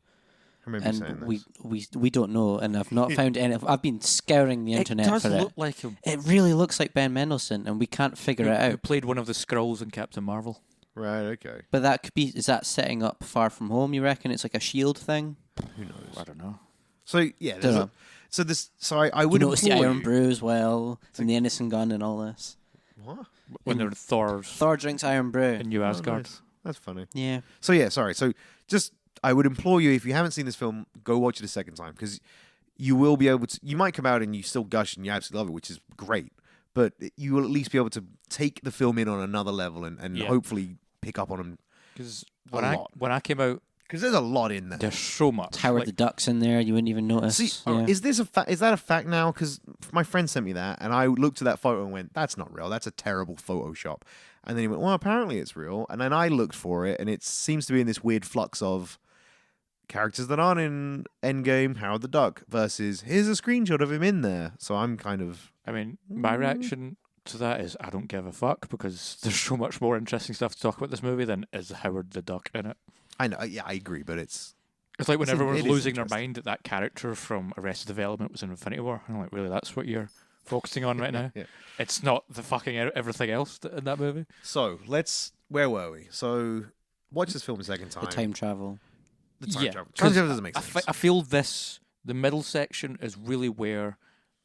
I remember you saying And this. we don't know, and I've not found any. I've been scouring the internet it does for look it. like him. It really looks like Ben Mendelsohn, and we can't figure it Who out. played one of the Skrulls in Captain Marvel. Right. Okay. But that could be. Is that setting up Far From Home? You reckon it's like a shield thing? Who knows? I don't know. So yeah. Dunno. I You would notice the implore Iron you- Brew as well, and the Innocent Gun and all this. What? When they're Thor's Thor drinks Iron Brew. in New Asgard. Nice. That's funny. Yeah. So yeah, sorry. So just I would implore you, if you haven't seen this film, go watch it a second time, because you will be able to. You might come out and you still gush and you absolutely love it, which is great. But you will at least be able to take the film in on another level and hopefully pick up on them. Because when I came out, because there's a lot in there. there's so much. Howard the Duck's in there. You wouldn't even notice. See, is this a fact? Is that a fact now? Because my friend sent me that, and I looked at that photo and went, "That's not real. That's a terrible Photoshop." And then he went, "Well, apparently it's real." And then I looked for it, and it seems to be in this weird flux of characters that aren't in Endgame, Howard the Duck, versus here's a screenshot of him in there. So I'm kind of. I mean, my reaction to that is I don't give a fuck, because there's so much more interesting stuff to talk about this movie than is Howard the Duck in it. I know, yeah, I agree, but it's like when everyone was it is losing their interesting. mind that character from Arrested Development was in Infinity War. I'm like, really, that's what you're focusing on right now? Yeah. It's not the fucking everything else in that movie. So where were we? So watch this film a second time. The time travel. The time Yeah, travel. 'cause Time travel doesn't make sense. I feel the middle section is really where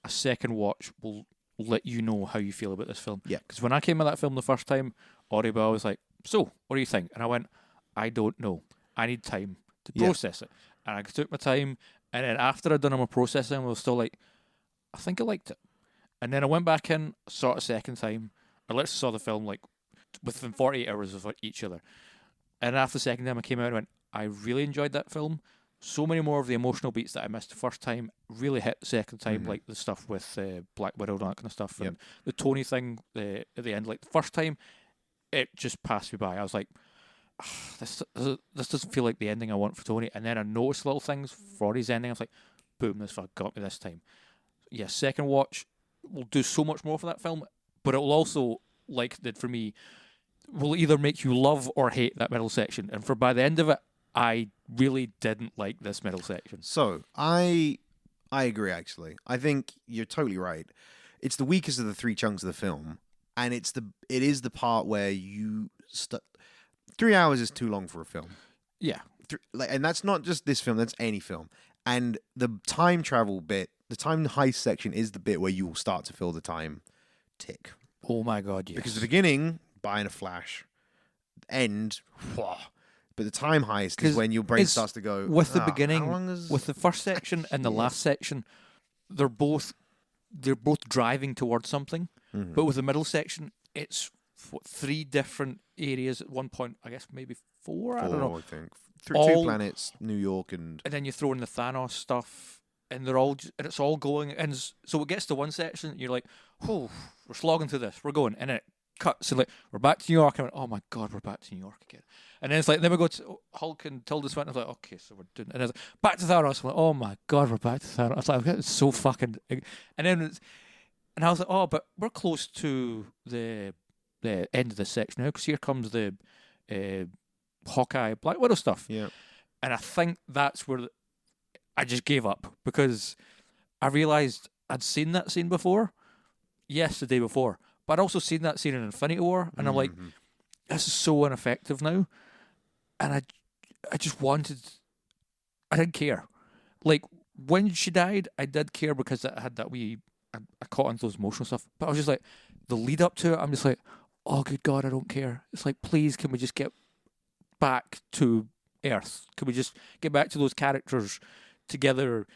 a second watch will let you know how you feel about this film. Yeah. Because when I came at that film the first time, Audible was like, "So, what do you think?" And I went, "I don't know. I need time to process it." And I took my time, and then after I'd done my processing, I was still like, "I think I liked it." And then I went back in, saw it a second time. I literally saw the film like within 48 hours of each other. And after the second time I came out and went, I really enjoyed that film. So many more of the emotional beats that I missed the first time really hit the second time, like the stuff with Black Widow and that kind of stuff. And the Tony thing at the end, like the first time, it just passed me by. I was like, this doesn't feel like the ending I want for Tony. And then I noticed little things for his ending. I was like, boom, this fuck got me this time. Yeah, second watch will do so much more for that film, but it will also, like it did for me, will either make you love or hate that middle section. And by the end of it, I really didn't like this middle section. So I agree. Actually, I think you're totally right. It's the weakest of the three chunks of the film, and it is the part where you 3 hours is too long for a film. Yeah, And that's not just this film. That's any film. And the time travel bit, the time heist section, is the bit where you will start to feel the time tick. oh my god, yes. Because the beginning, by in a flash, end, whoa. But the time heist is when your brain starts to go. With the how beginning, long is with the first section and the last section, they're both driving towards something. But with the middle section, it's 3 different areas at one point. I guess maybe 4. I don't know. I think. Two planets, New York and then you throw in the Thanos stuff, and they're all and it's all going. And so it gets to one section, you're like, "Oh, we're slogging through this. We're going," and it cuts. And like, we're back to New York. I went, "Oh my god, we're back to New York again." And then it's like, then we go to Hulk and Tilda Swinton. I was like, "Okay, so we're doing." And it's like, back to Thanos. I'm like, "Oh my god, we're back to Thanos." I was like, "It's so fucking." And then and I was like, "Oh, but we're close to the end of this section now, because here comes the Hawkeye, Black Widow stuff." yeah. And I think that's where I just gave up, because I realised I'd seen that scene before. Yes, the day before. But I'd also seen that scene in Infinity War. And I'm like, this is so ineffective now. And I just wanted... I didn't care. Like, when she died, I did care, because I had that wee... I caught on those emotional stuff. But I was just like, the lead up to it, I'm just like, oh, good God, I don't care. It's like, please, can we just get back to Earth? Can we just get back to those characters together,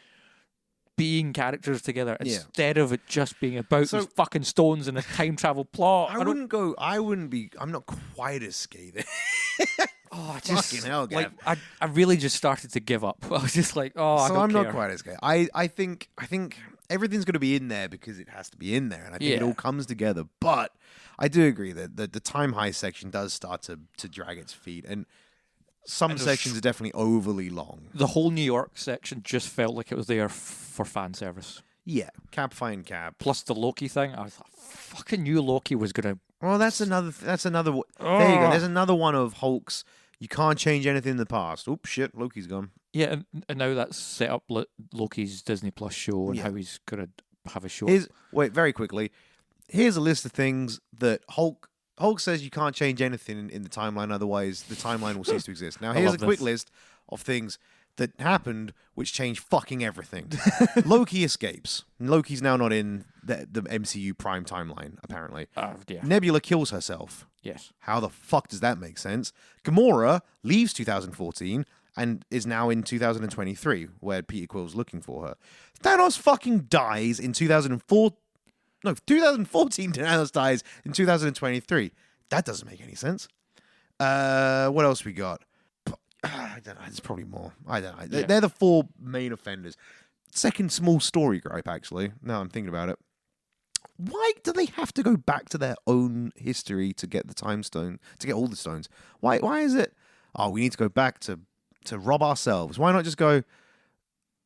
being characters together, instead of it just being about these fucking stones and a time travel plot? I'm not quite as scathing. Oh, I just Fucking hell, like Gav. I really just started to give up. I was just like, oh, So I I'm don't not care. quite as scathing. I think everything's going to be in there because it has to be in there, and I think it all comes together. But I do agree that the time heist section does start to drag its feet, and some sections are definitely overly long. The whole New York section just felt like it was there for fan service. Yeah, Cap find Cap. Plus the Loki thing, I thought fucking knew Loki was gonna. Well, that's another. There you go. There's another one of Hulk's. You can't change anything in the past. Oops, shit, Loki's gone. Yeah, and now that's set up Loki's Disney Plus show and how he's gonna have a show. Wait, very quickly. Here's a list of things that Hulk says you can't change anything in the timeline, otherwise the timeline will cease to exist. Now, here's a quick list of things that happened which changed fucking everything. Loki escapes. Loki's now not in the MCU prime timeline, apparently. Oh, dear. Nebula kills herself. Yes. How the fuck does that make sense? Gamora leaves 2014 and is now in 2023, where Peter Quill's looking for her. Thanos fucking dies in 2004. No, 2014. Thanos dies in 2023. That doesn't make any sense. What else we got? I don't know. There's probably more. I don't know. Yeah. They're the four main offenders. Second small story gripe, actually. Now I'm thinking about it. Why do they have to go back to their own history to get the time stone, to get all the stones? Why is it, oh, we need to go back to rob ourselves? Why not just go,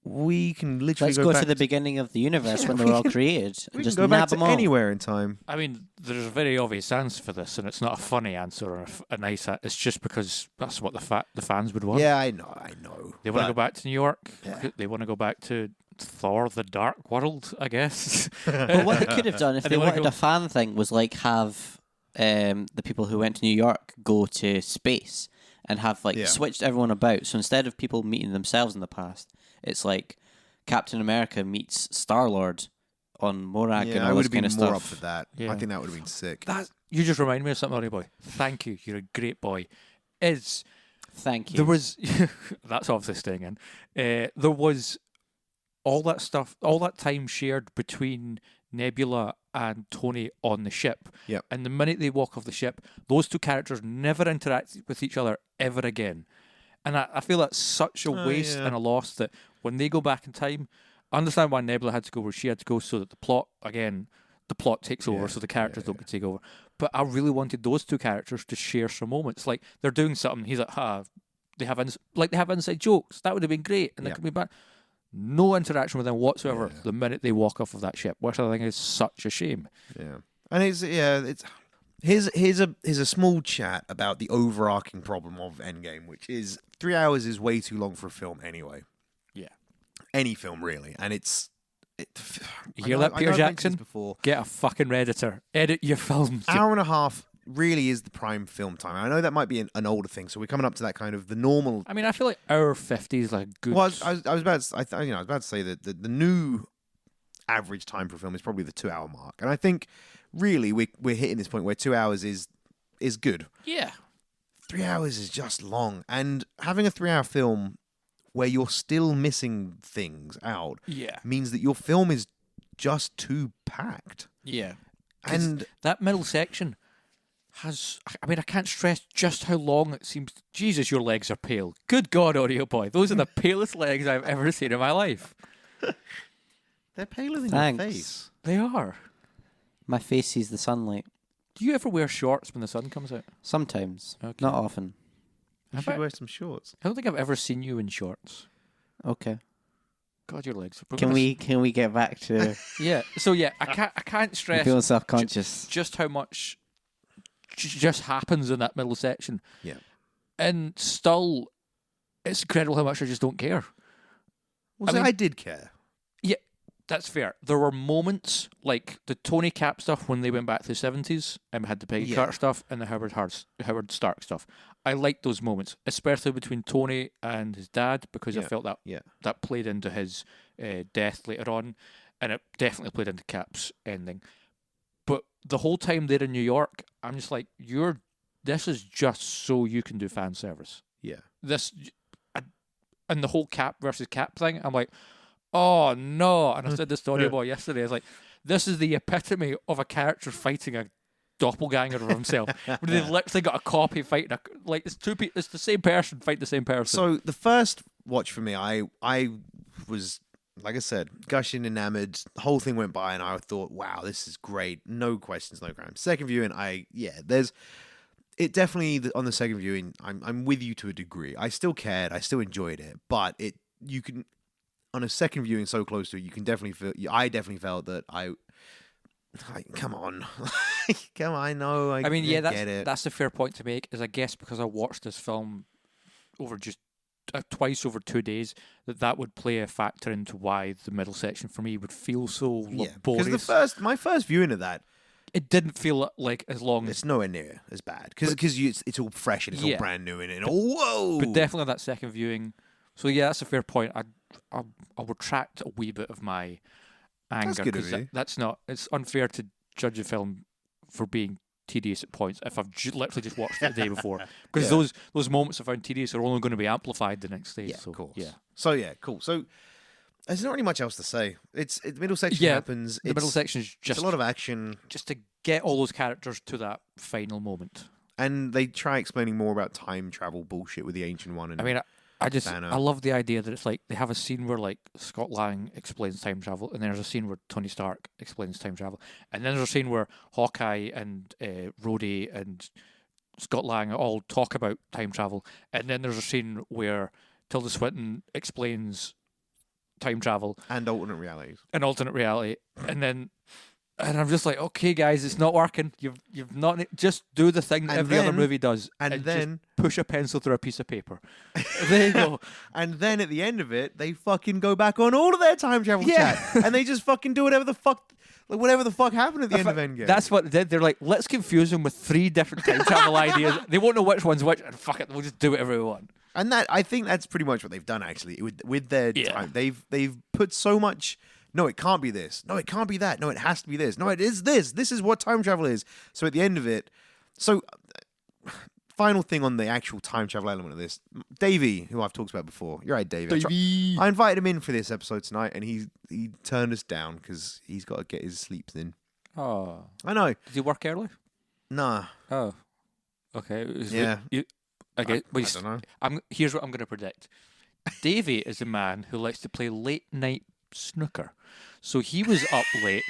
we can literally Let's go back to the beginning of the universe when they we were all can- created we and can just go back nab to them all. anywhere in time. I mean, there's a very obvious answer for this, and it's not a funny answer or a nice answer. It's just because that's what the fans would want. Yeah, I know. They want to But- go back to New York. Yeah. They want to go back to Thor: The Dark World, I guess. But what they could have done if And they they wanna wanted go- a fan thing was like have the people who went to New York go to space and have like Yeah. switched everyone about. So instead of people meeting themselves in the past, it's like Captain America meets Star-Lord on Morag and Yeah, I all would this have been kind of more stuff. up for that. Yeah. I think that would have been sick. You just remind me of something, Honey Boy. Thank you. You're a great boy. Thank you. There was that's obviously staying in. There was all that stuff, all that time shared between Nebula and Tony on the ship. Yep. And the minute they walk off the ship, those two characters never interact with each other ever again. And I feel that's such a waste yeah. and a loss that when they go back in time, I understand why Nebula had to go where she had to go so that the plot takes over, Yeah, so the characters don't get to take over. But I really wanted those two characters to share some moments. Like they're doing something, he's like, they have inside jokes. That would have been great, and they Yeah. could be back. No interaction with them whatsoever Yeah. the minute they walk off of that ship, which I think is such a shame. Yeah, and it's here's a small chat about the overarching problem of Endgame, which is 3 hours is way too long for a film anyway. Yeah. Any film really, and it's. You hear that, Peter I've mentioned Jackson? this before. Get a fucking Redditor. Edit your films. Hour and a half really is the prime film time. I know that might be an older thing, so we're coming up to that kind of the normal. I mean, I feel like hour 50 is like good. Well, I was about to, I was about to say that the new average time for a film is probably the 2 hour mark, and I think really we're hitting this point where 2 hours is good. Yeah. 3 hours is just long, and having a 3 hour film where you're still missing things out Yeah. means that your film is just too packed. Yeah. And That middle section has, I mean, I can't stress just how long it seems. Jesus, your legs are pale. Good God, Audio Boy. Those are the palest legs I've ever seen in my life. they're paler than Thanks. your face. They are. My face sees the sunlight. Do you ever wear shorts when the sun comes out? Sometimes, Okay. not often. You Have should I- wear some shorts. I don't think I've ever seen you in shorts. Okay. God, your legs are. Can we get back to Yeah. So yeah, I can't I'm stress feeling self-conscious? just how much just happens in that middle section. Yeah. And still, it's incredible how much I just don't care. Well, I see, mean- I did care. That's fair. There were moments like the Tony Cap stuff when they went back to the 70s and had the Peggy Yeah. Carter stuff and the Howard Stark stuff. I liked those moments, especially between Tony and his dad, because I Yeah. felt that Yeah. that played into his death later on, and it definitely played into Cap's ending. But the whole time they're in New York, I'm just like, this is just so you can do fan service. Yeah. And the whole Cap versus Cap thing, I'm like, oh no! And I said this to Audio Boy yesterday. I was like, this is the epitome of a character fighting a doppelganger of himself. Where they've literally got a copy fighting it's the same person fighting the same person. So the first watch for me, I was, like I said, gushing, enamored. The whole thing went by, and I thought, wow, this is great. No questions, no crimes. Second viewing, it definitely on the second viewing, I'm with you to a degree. I still cared, I still enjoyed it, but you can on a second viewing so close to it, you can definitely feel. I definitely felt that come on, come on. I know. I mean, yeah, get it. that's a fair point to make. Is I guess because I watched this film over just twice over 2 days, that would play a factor into why the middle section for me would feel so laborious. Because my first viewing of that, it didn't feel like as long. it's nowhere near as bad because it's all fresh and it's all Yeah. brand new and whoa. But definitely that second viewing. So yeah, that's a fair point. I'll retract a wee bit of my anger That's good of because you. that's not. It's unfair to judge a film for being tedious at points if I've literally just watched it the day before, because Yeah. those moments I found tedious are only going to be amplified the next day. Yeah, so, of course. Yeah. So yeah, cool. So there's not really much else to say. The middle section Yeah, happens. The middle section is It's just a lot of action, just to get all those characters to that final moment. and they try explaining more about time travel bullshit with the Ancient One. And I mean, I Thanos. love the idea that it's like they have a scene where like Scott Lang explains time travel, and then there's a scene where Tony Stark explains time travel, and then there's a scene where Hawkeye and Rhodey and Scott Lang all talk about time travel, and then there's a scene where Tilda Swinton explains time travel and alternate realities. and alternate reality, and I'm just like, okay, guys, it's not working. You've not just do the thing that And every other then- movie does, And just then push a pencil through a piece of paper. There you go. and then at the end of it, they fucking go back on all of their time travel Yeah. chat, and they just fucking do whatever the fuck happened at the end of Endgame. That's what they did. They're like, let's confuse them with 3 different time travel ideas. They won't know which one's which, and fuck it, we'll just do whatever we want. And that, I think that's pretty much what they've done actually with their Yeah. time. They've put so much. No, it can't be this. No, it can't be that. No, it has to be this. No, it is this. This is what time travel is. So at the end of it, final thing on the actual time travel element of this, Davey, who I've talked about before. You're right, Davey. I invited him in for this episode tonight, and he turned us down because he's got to get his sleeps in. Oh, I know. did he work early? Nah. Oh, okay. Yeah. Okay. I don't know. Here's what I'm going to predict. Davey is a man who likes to play late night snooker, so he was up late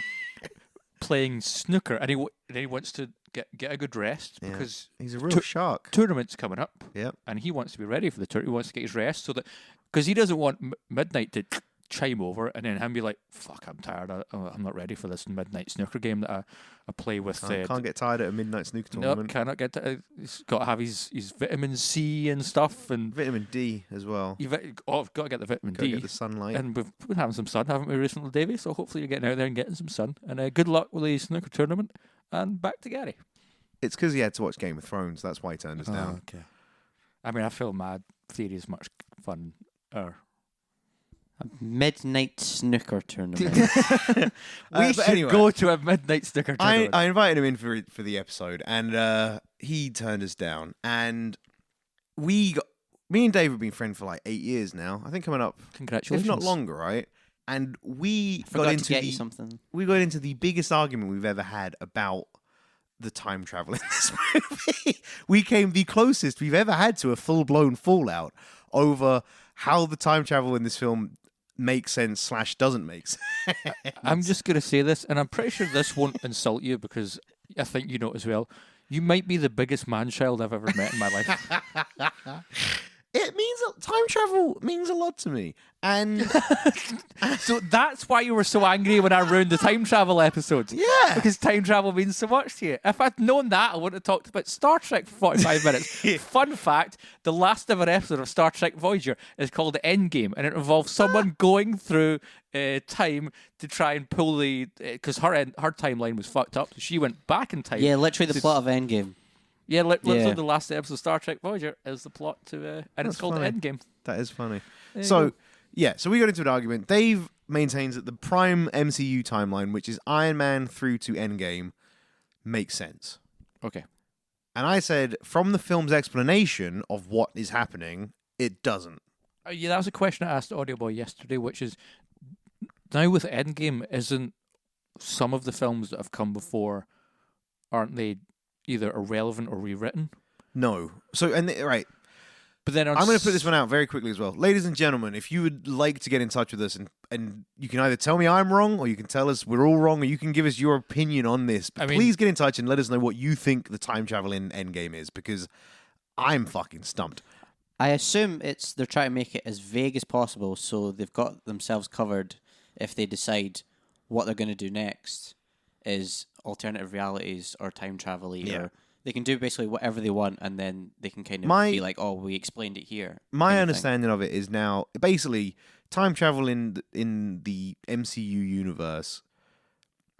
playing snooker, and he wants to get a good rest Yeah. because He's a real shark. tournament's coming up. Yep. And he wants to be ready for the tour. He wants to get his rest so that because he doesn't want midnight to chime over and then him be like, "Fuck, I'm tired. I'm not ready for this midnight snooker game that I play with." Can't get tired at a midnight snooker no, tournament. cannot get. He's got to have his vitamin C and stuff, and Vitamin D as well. I've got to get the vitamin Gotta D. get the sunlight. And we've been having some sun, haven't we, recently, Davey? So hopefully you're getting out there and getting some sun. And good luck with the snooker tournament. And back to Gary. It's because he had to watch Game of Thrones. That's why he turned us down. Okay. I mean, I feel mad. Theory is much fun. A midnight snooker tournament. We But should anyway, go to a midnight snooker tournament. I invited him in for the episode, and he turned us down. And me and Dave have been friends for like 8 years now. I think coming up, Congratulations. if not longer, right? And we Forgot got to into get you something. the biggest argument we've ever had about the time travel in this movie. We came the closest we've ever had to a full-blown fallout over how the time travel in this film makes sense / doesn't make sense. I'm just going to say this, and I'm pretty sure this won't insult you because I think you know it as well. You might be the biggest man-child I've ever met in my life. It means time travel means a lot to me, and So that's why you were so angry when I ruined the time travel episode. yeah, Because time travel means so much to you. If I'd known that, I wouldn't have talked about Star Trek for 45 minutes. Fun fact, the last ever episode of Star Trek Voyager is called Endgame, and it involves someone going through time to try and pull the... Because her timeline was fucked up, so she went back in time. Yeah, literally the plot of Endgame. Yeah, literally Yeah. the last episode of Star Trek Voyager is the plot to... and That's it's called funny. Endgame. that is funny. There you So go. yeah, so we got into an argument. Dave maintains that the prime MCU timeline, which is Iron Man through to Endgame, makes sense. Okay. And I said, from the film's explanation of what is happening, it doesn't. Yeah, that was a question I asked Audio Boy yesterday, which is, now with Endgame, isn't some of the films that have come before, aren't they either irrelevant or rewritten? No. So, right. But then I'm going to put this one out very quickly as well. Ladies and gentlemen, if you would like to get in touch with us and you can either tell me I'm wrong or you can tell us we're all wrong or you can give us your opinion on this. But I mean- please get in touch and let us know what you think the time travel in Endgame is because I'm fucking stumped. I assume they're trying to make it as vague as possible so they've got themselves covered if they decide what they're going to do next is alternative realities or time travel Yeah. or they can do basically whatever they want and then they can kind of be like, oh, we explained it here. My kind of thing. understanding of it is now basically time travel in the MCU universe.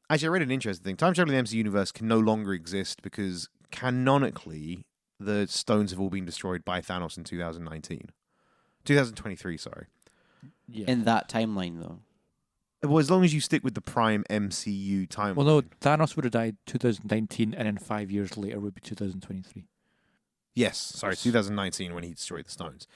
Actually, I read an interesting thing. Time travel in the MCU universe can no longer exist because canonically the stones have all been destroyed by Thanos in 2023, sorry. Yeah. In that timeline, though. Well, as long as you stick with the prime MCU timeline. Well, no, Thanos would have died 2019, and then 5 years later would be 2023. Yes, sorry, 2019 when he destroyed the stones.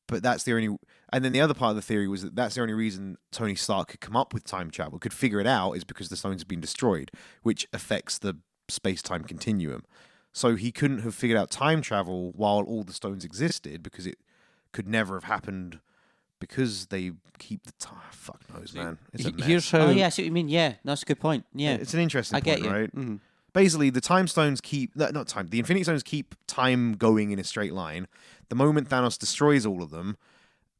But that's the only. And then the other part of the theory was that that's the only reason Tony Stark could come up with time travel, could figure it out, is because the stones have been destroyed, which affects the space-time continuum. So he couldn't have figured out time travel while all the stones existed, because it could never have happened, because they keep the time. Fuck knows, man. It's a mess. Here's how. Oh yeah, I see what you mean. Yeah, that's a good point. Yeah, It's an interesting I get point, you. right? Mhm. Basically, the time stones keep not time. The Infinity Stones keep time going in a straight line. The moment Thanos destroys all of them,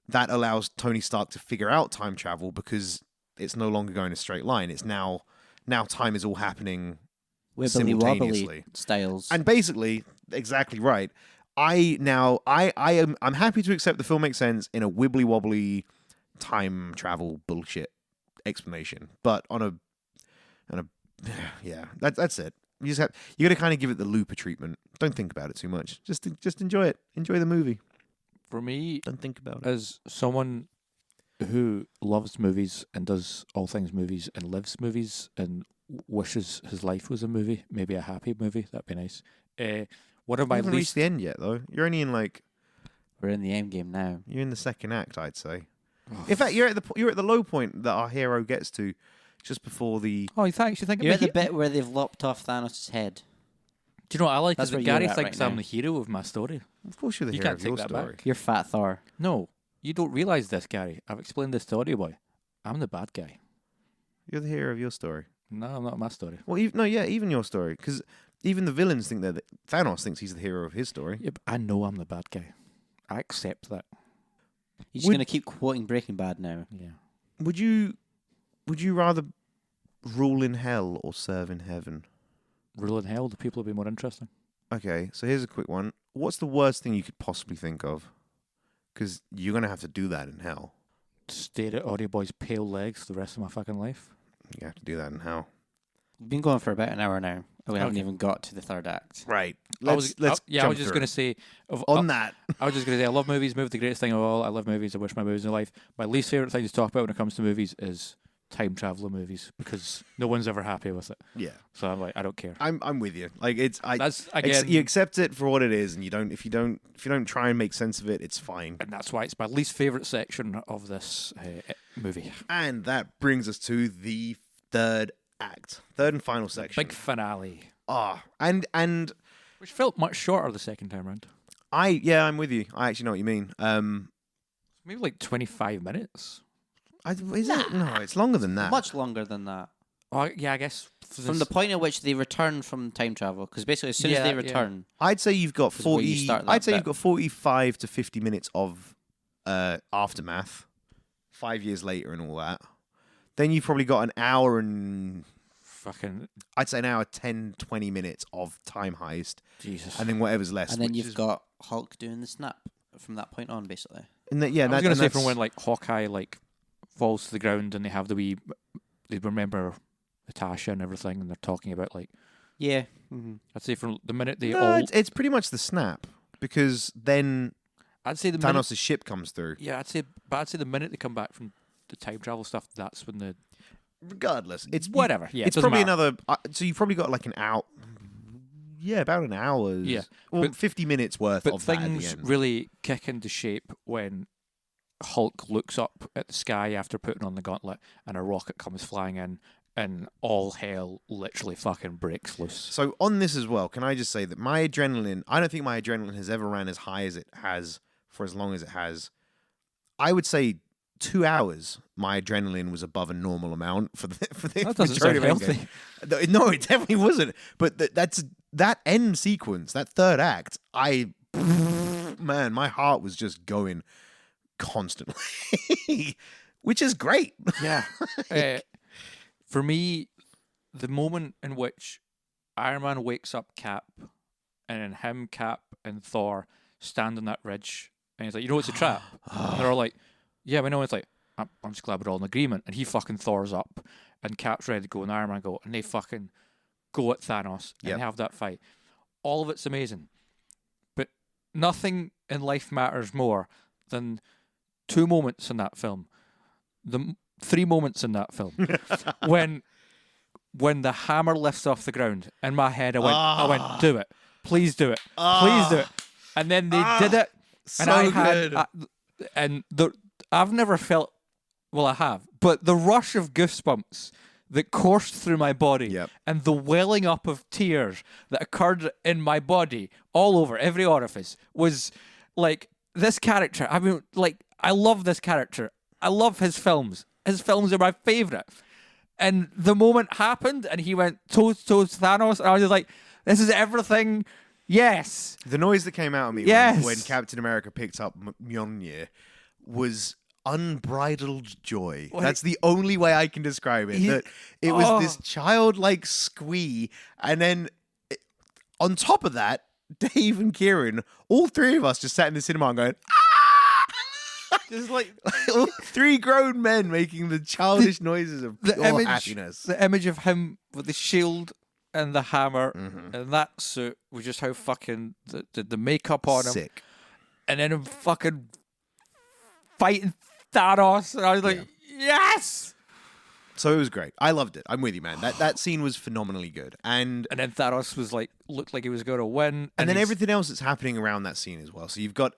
that allows Tony Stark to figure out time travel, because it's no longer going in a straight line. It's now time is all happening Wibbly simultaneously. wobbly styles. And basically, exactly right. I'm happy to accept the film makes sense in a wibbly wobbly time travel bullshit explanation, but on a yeah, that's it. You got to kind of give it the Looper treatment. Don't think about it too much. Just enjoy it. Enjoy the movie. For me, Don't think about it. as someone who loves movies and does all things movies and lives movies and wishes his life was a movie, maybe a happy movie, that'd be nice. One of You my haven't reached least the end yet, though. You're only in We're in the Endgame now. you're in the second act, I'd say. In fact, you're at the low point that our hero gets to, just before the. Oh, thanks. You think You're at the bit where they've lopped off Thanos' head. Do you know what I like? That's Is that where you're Gary at thinks right I'm now. the hero of my story. Of course, you're the You hero can't of your take that story. back. You're Fat Thor. No, you don't realise this, Gary. I've explained this to Audio Boy. I'm the bad guy. You're the hero of your story. No, I'm not my story. Well, even your story, because even the villains think that Thanos thinks he's the hero of his story. Yeah, but I know I'm the bad guy. I accept that. You're just Would- going to keep quoting Breaking Bad now. Yeah. Would you rather rule in hell or serve in heaven? Rule in hell, the people will be more interesting. Okay, so here's a quick one. What's the worst thing you could possibly think of? Because you're gonna have to do that in hell. Stare at Audio Boy's pale legs the rest of my fucking life. You have to do that in hell. We've been going for about an hour now, and we haven't Okay. even got to the third act. Right. I was just jump going through to say, on that. I was just going to say, I love movies. Movies are the greatest thing of all. I love movies. I wish my movies in life. My least favorite thing to talk about when it comes to movies is time traveler movies, because no one's ever happy with it. Yeah, So I'm like, I don't care. I'm with you. Like That's again, you accept it for what it is, and if you don't try and make sense of it, it's fine. and that's why it's my least favorite section of this movie. And that brings us to the third and final section. Big finale, And which felt much shorter the second time round. I'm with you. I actually know what you mean. Maybe like 25 minutes. Is it? No, it's longer than that. Much longer than that. Oh yeah, I guess From the point at which they return from time travel, because basically as soon as Yeah, they yeah. return, I'd say you've got Is where 40. you start that I'd say bit. you've got 45 to 50 minutes of aftermath. 5 years later and all that. Then you've probably got an hour and fucking I'd say an hour 10, 20 minutes of time heist, Jesus. and then whatever's left. and then you've got Hulk doing the snap from that point on, basically. I was going to say from when like Hawkeye like falls to the ground and they have they remember Natasha and everything, and they're talking about like Yeah. Mm-hmm. I'd say from the minute they No, all it's pretty much the snap, because then I'd say the minute, Thanos' ship comes through. yeah, I'd say the minute they come back from the time travel stuff, that's when the Regardless, it's whatever. Yeah, it's it doesn't probably matter. another. So you've probably got like an hour. Yeah, about an hour's. Yeah, or but- 50 minutes worth But of that at the things end. really kick into shape when Hulk looks up at the sky after putting on the gauntlet and a rocket comes flying in and all hell literally fucking breaks loose. So on this as well, can I just say that my adrenaline, I don't think my adrenaline has ever ran as high as it has for as long as it has. I would say 2 hours, my adrenaline was above a normal amount for the That doesn't majority sound of Endgame. healthy. No, it definitely wasn't. But that end sequence, that third act, man, my heart was just going constantly, which is great. Yeah. For me, the moment in which Iron Man wakes up Cap, and then him, Cap, and Thor stand on that ridge, and he's like, "You know, it's a trap." And they're all like, "Yeah, we know." It's like, I'm just glad we're all in agreement. And he fucking Thor's up, and Cap's ready to go, and Iron Man go, and they fucking go at Thanos and Yep. have that fight. All of it's amazing, but nothing in life matters more than two moments in that film. three moments in that film when the hammer lifts off the ground. In my head, I went, do it, please do it, please do it, and then they did it, and so good. I've never felt. Well, I have, but the rush of goosebumps that coursed through my body and the welling up of tears that occurred in my body all over every orifice was like this character. I mean, like, I love this character. I love his films. His films are my favorite. And the moment happened and he went toes Thanos, and I was just like, this is everything. Yes. The noise that came out of me when Captain America picked up Mjolnir was unbridled joy. That's the only way I can describe it. It was this childlike squee, and then on top of that, Dave and Kieran, all three of us just sat in the cinema and going, just like all three grown men making the childish noises of pure happiness. The image of him with the shield and the hammer and that suit was just how fucking the makeup on him. Sick. And then him fucking fighting Thanos, and I was like, yes! So it was great. I loved it. I'm with you, man. That scene was phenomenally good. And then Thanos was like, looked like he was going to win. And then everything else that's happening around that scene as well. So you've got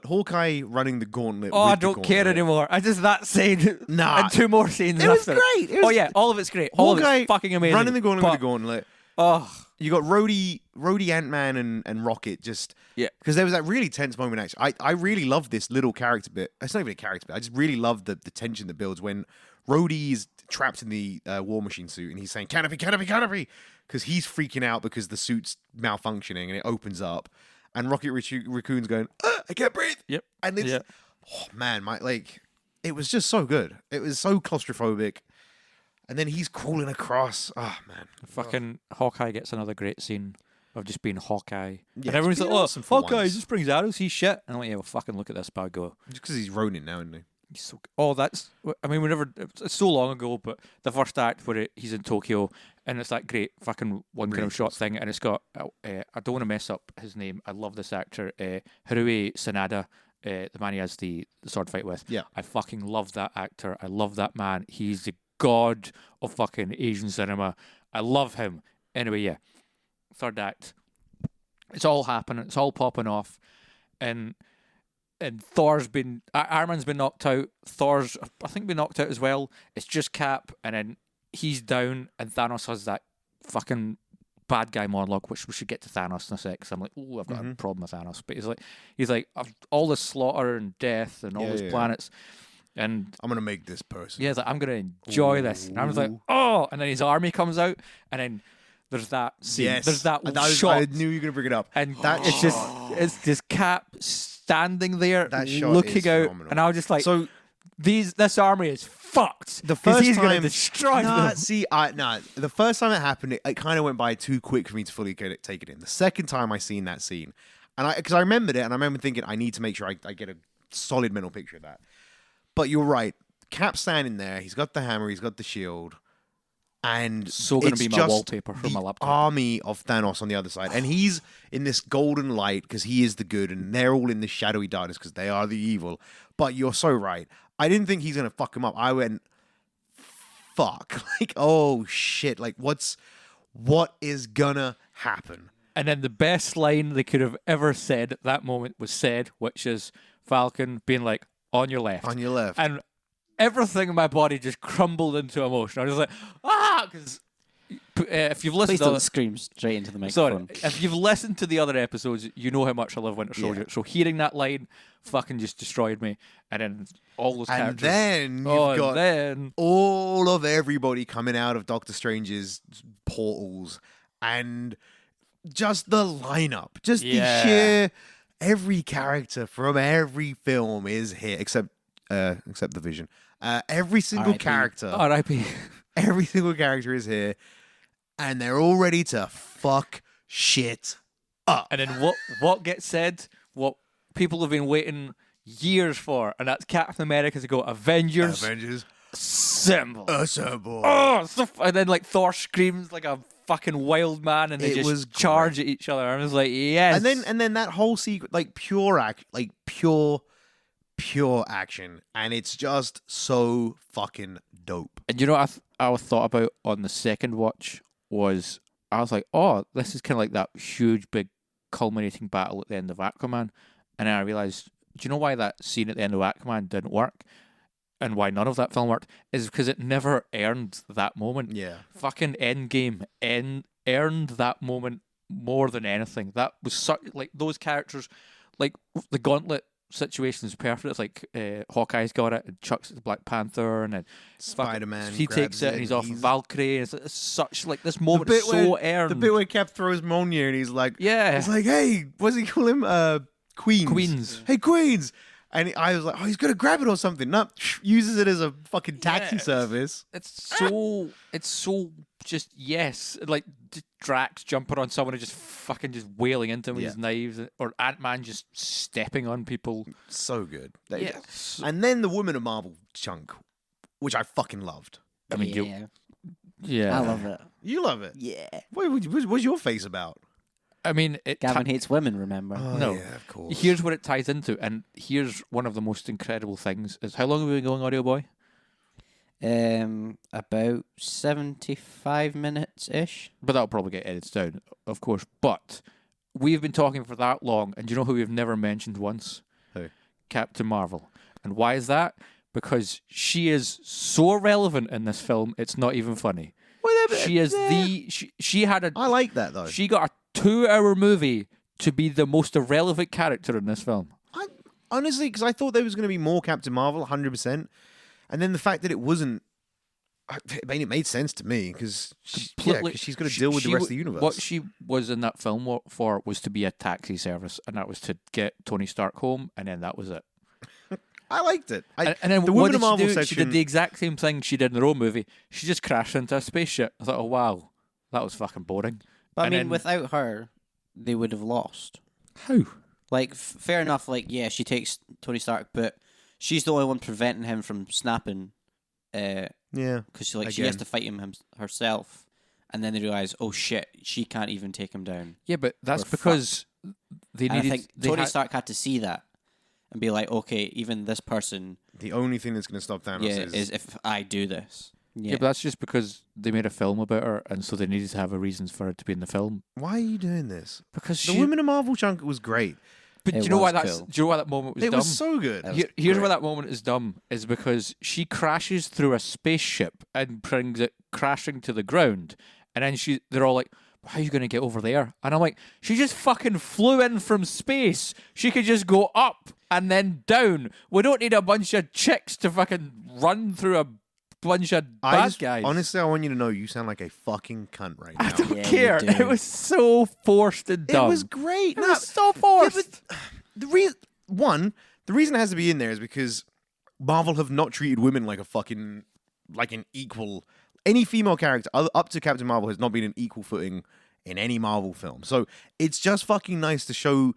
Hawkeye running the gauntlet. Oh, I don't care anymore. I just that scene. Nah. And two more scenes. It was great. Oh yeah, all of it's great. All of it's fucking amazing. Running the gauntlet with the gauntlet. Oh. You got Rhodey, Ant-Man, and Rocket just... Yeah. Because there was that really tense moment, actually. I really love this little character bit. It's not even a character bit. I just really love the tension that builds when Rhodey is trapped in the War Machine suit and he's saying, canopy, canopy, canopy! Because he's freaking out because the suit's malfunctioning and it opens up. And Rocket Raccoon's going, I can't breathe! Yep. And it's... Oh, man, it was just so good. It was so claustrophobic. And then he's crawling across. Oh, man. Fucking Hawkeye gets another great scene of just being Hawkeye. Yeah, and everyone's like, awesome Hawkeye once. just brings arrows, he's shit. And I'm like, yeah, well, fucking look at this bad go. Just because he's Ronin now, isn't he? He's so good. Oh, that's... I mean, it's so long ago, but the first act where he's in Tokyo, and it's that great fucking one kind of shot thing, and it's got... I don't want to mess up his name. I love this actor. Haruhi Sanada, the man he has the sword fight with. Yeah. I fucking love that actor. I love that man. He's the god of fucking Asian cinema. I love him. Anyway, yeah. Third act. It's all happening. It's all popping off. And Thor's been... Iron Man's been knocked out. Thor's, I think, been knocked out as well. It's just Cap, and then he's down, and Thanos has that fucking bad guy monologue, which we should get to Thanos in a sec, because I'm like, oh, I've got a problem with Thanos. But he's like all this slaughter and death and all those planets. And I'm going to make this person. Yeah, like, I'm going to enjoy this. And I was like, oh! And then his army comes out, and then there's that scene. Yes. There's that I shot. knew you were going to bring it up. And it's just Cap standing there, that shot looking is out. phenomenal. And I was just like, so this army is fucked. The first he's time... going to destroy them. The first time it happened, it kind of went by too quick for me to fully take it in. The second time I seen that scene, and because I remembered it, and I remember thinking, I need to make sure I get a solid mental picture of that. But you're right. Cap's standing there. He's got the hammer. He's got the shield. And so going to be my just wallpaper for my laptop. Army of Thanos on the other side. And he's in this golden light because he is the good. And they're all in this shadowy darkness because they are the evil. But you're so right. I didn't think he's going to fuck him up. I went, fuck. Like, oh, shit. Like, what is going to happen? And then the best line they could have ever said at that moment was said, which is Falcon being like, on your left. On your left. And everything in my body just crumbled into emotion. I was like, because if you've listened Please to don't scream straight into the microphone. Sorry, if you've listened to the other episodes, you know how much I love Winter Soldier. Yeah. So hearing that line fucking just destroyed me. And then all those characters. And then you've got then all of everybody coming out of Doctor Strange's portals, and just the lineup, just the sheer... Every character from every film is here, except the Vision. Every single character, R.I.P. Every single character is here, and they're all ready to fuck shit up. And then what gets said? What people have been waiting years for, and that's Captain America to go Avengers. Assemble. Oh, and then like Thor screams like a fucking wild man, and they just charge at each other. I was like, yes. And then that whole secret, like pure pure action, and it's just so fucking dope. And you know what I thought about on the second watch was I was like, oh, this is kind of like that huge, big, culminating battle at the end of Aquaman. And then I realised, do you know why that scene at the end of Aquaman didn't work? And why none of that film worked? Is because it never earned that moment. Yeah. Fucking Endgame earned that moment more than anything. That was such, like, those characters, like, the gauntlet situation is perfect. It's like Hawkeye's got it, and Chuck's the Black Panther, and then Spider-Man he takes it and he's off Valkyrie. It's such like this moment is so earned. The bit where Cap throws Mjolnir and he's like, yeah, he's like, hey, what's he call him? Queens. Hey, Queens. And I was like, oh, he's gonna grab it or something. No, uses it as a fucking taxi service. It's so just yes, like Drax jumping on someone and just fucking just wailing into him with his knives, or Ant-Man just stepping on people. So good. Yeah. And then the Women of Marvel chunk, which I fucking loved. I mean, yeah, I love it. You love it. Yeah. What's your face about? I mean, Gavin hates women, remember? No. Yeah, of course. Here's what it ties into, and here's one of the most incredible things: is how long have we been going, Audio Boy? About 75 minutes ish. But that'll probably get edited down, of course. But we've been talking for that long, and do you know who we've never mentioned once? Who? Captain Marvel. And why is that? Because she is so relevant in this film, it's not even funny. She is she had a. I like that though. She got a 2-hour movie to be the most irrelevant character in this film. Honestly, because I thought there was going to be more Captain Marvel, 100%, and then the fact that it wasn't, I mean, it made sense to me because she's got to deal with the rest of the universe. What she was in that film for was to be a taxi service, and that was to get Tony Stark home, and then that was it. I liked it. And then the what Women did of Marvel she do? section, She did the exact same thing she did in her own movie. She just crashed into a spaceship. I thought, oh wow, that was fucking boring. But I And mean, then- without her, they would have lost. How? Like, fair enough, like, yeah, she takes Tony Stark, but she's the only one preventing him from snapping. yeah, Because she has to fight him herself. And then they realise, oh shit, she can't even take him down. Yeah, but that's We're because they And needed. I think Tony Stark had to see that and be like, okay, even this person the only thing that's going to stop Thanos is if I do this. Yeah, but that's just because they made a film about her, and so they needed to have a reasons for her to be in the film. Why are you doing this? Because The Women of Marvel chunk was great. But It do you know why was that's? cool. Do you know why that moment was It dumb? was so good. Here's why that moment is dumb: is because she crashes through a spaceship and brings it crashing to the ground, and then they're all like, "How are you going to get over there?" And I'm like, "She just fucking flew in from space. She could just go up and then down. We don't need a bunch of chicks to fucking run through a bunch of bad guys." Honestly, I want you to know you sound like a fucking cunt right now. I don't Yeah, care. you do. It was so forced and dumb. It was great. It was so forced. The reason it has to be in there is because Marvel have not treated women like an equal. Any female character up to Captain Marvel has not been an equal footing in any Marvel film. So it's just fucking nice to show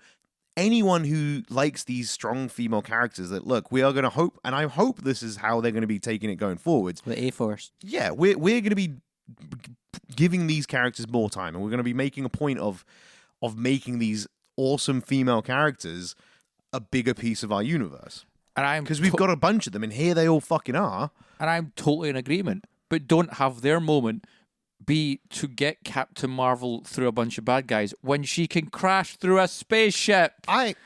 anyone who likes these strong female characters that look, we are going to hope, and I hope this is how they're going to be taking it going forwards. With A-Force. Yeah, we're going to be giving these characters more time, and we're going to be making a point of making these awesome female characters a bigger piece of our universe. And I'm Because we've got a bunch of them, and here they all fucking are. And I'm totally in agreement. But don't have their moment be to get Captain Marvel through a bunch of bad guys when she can crash through a spaceship.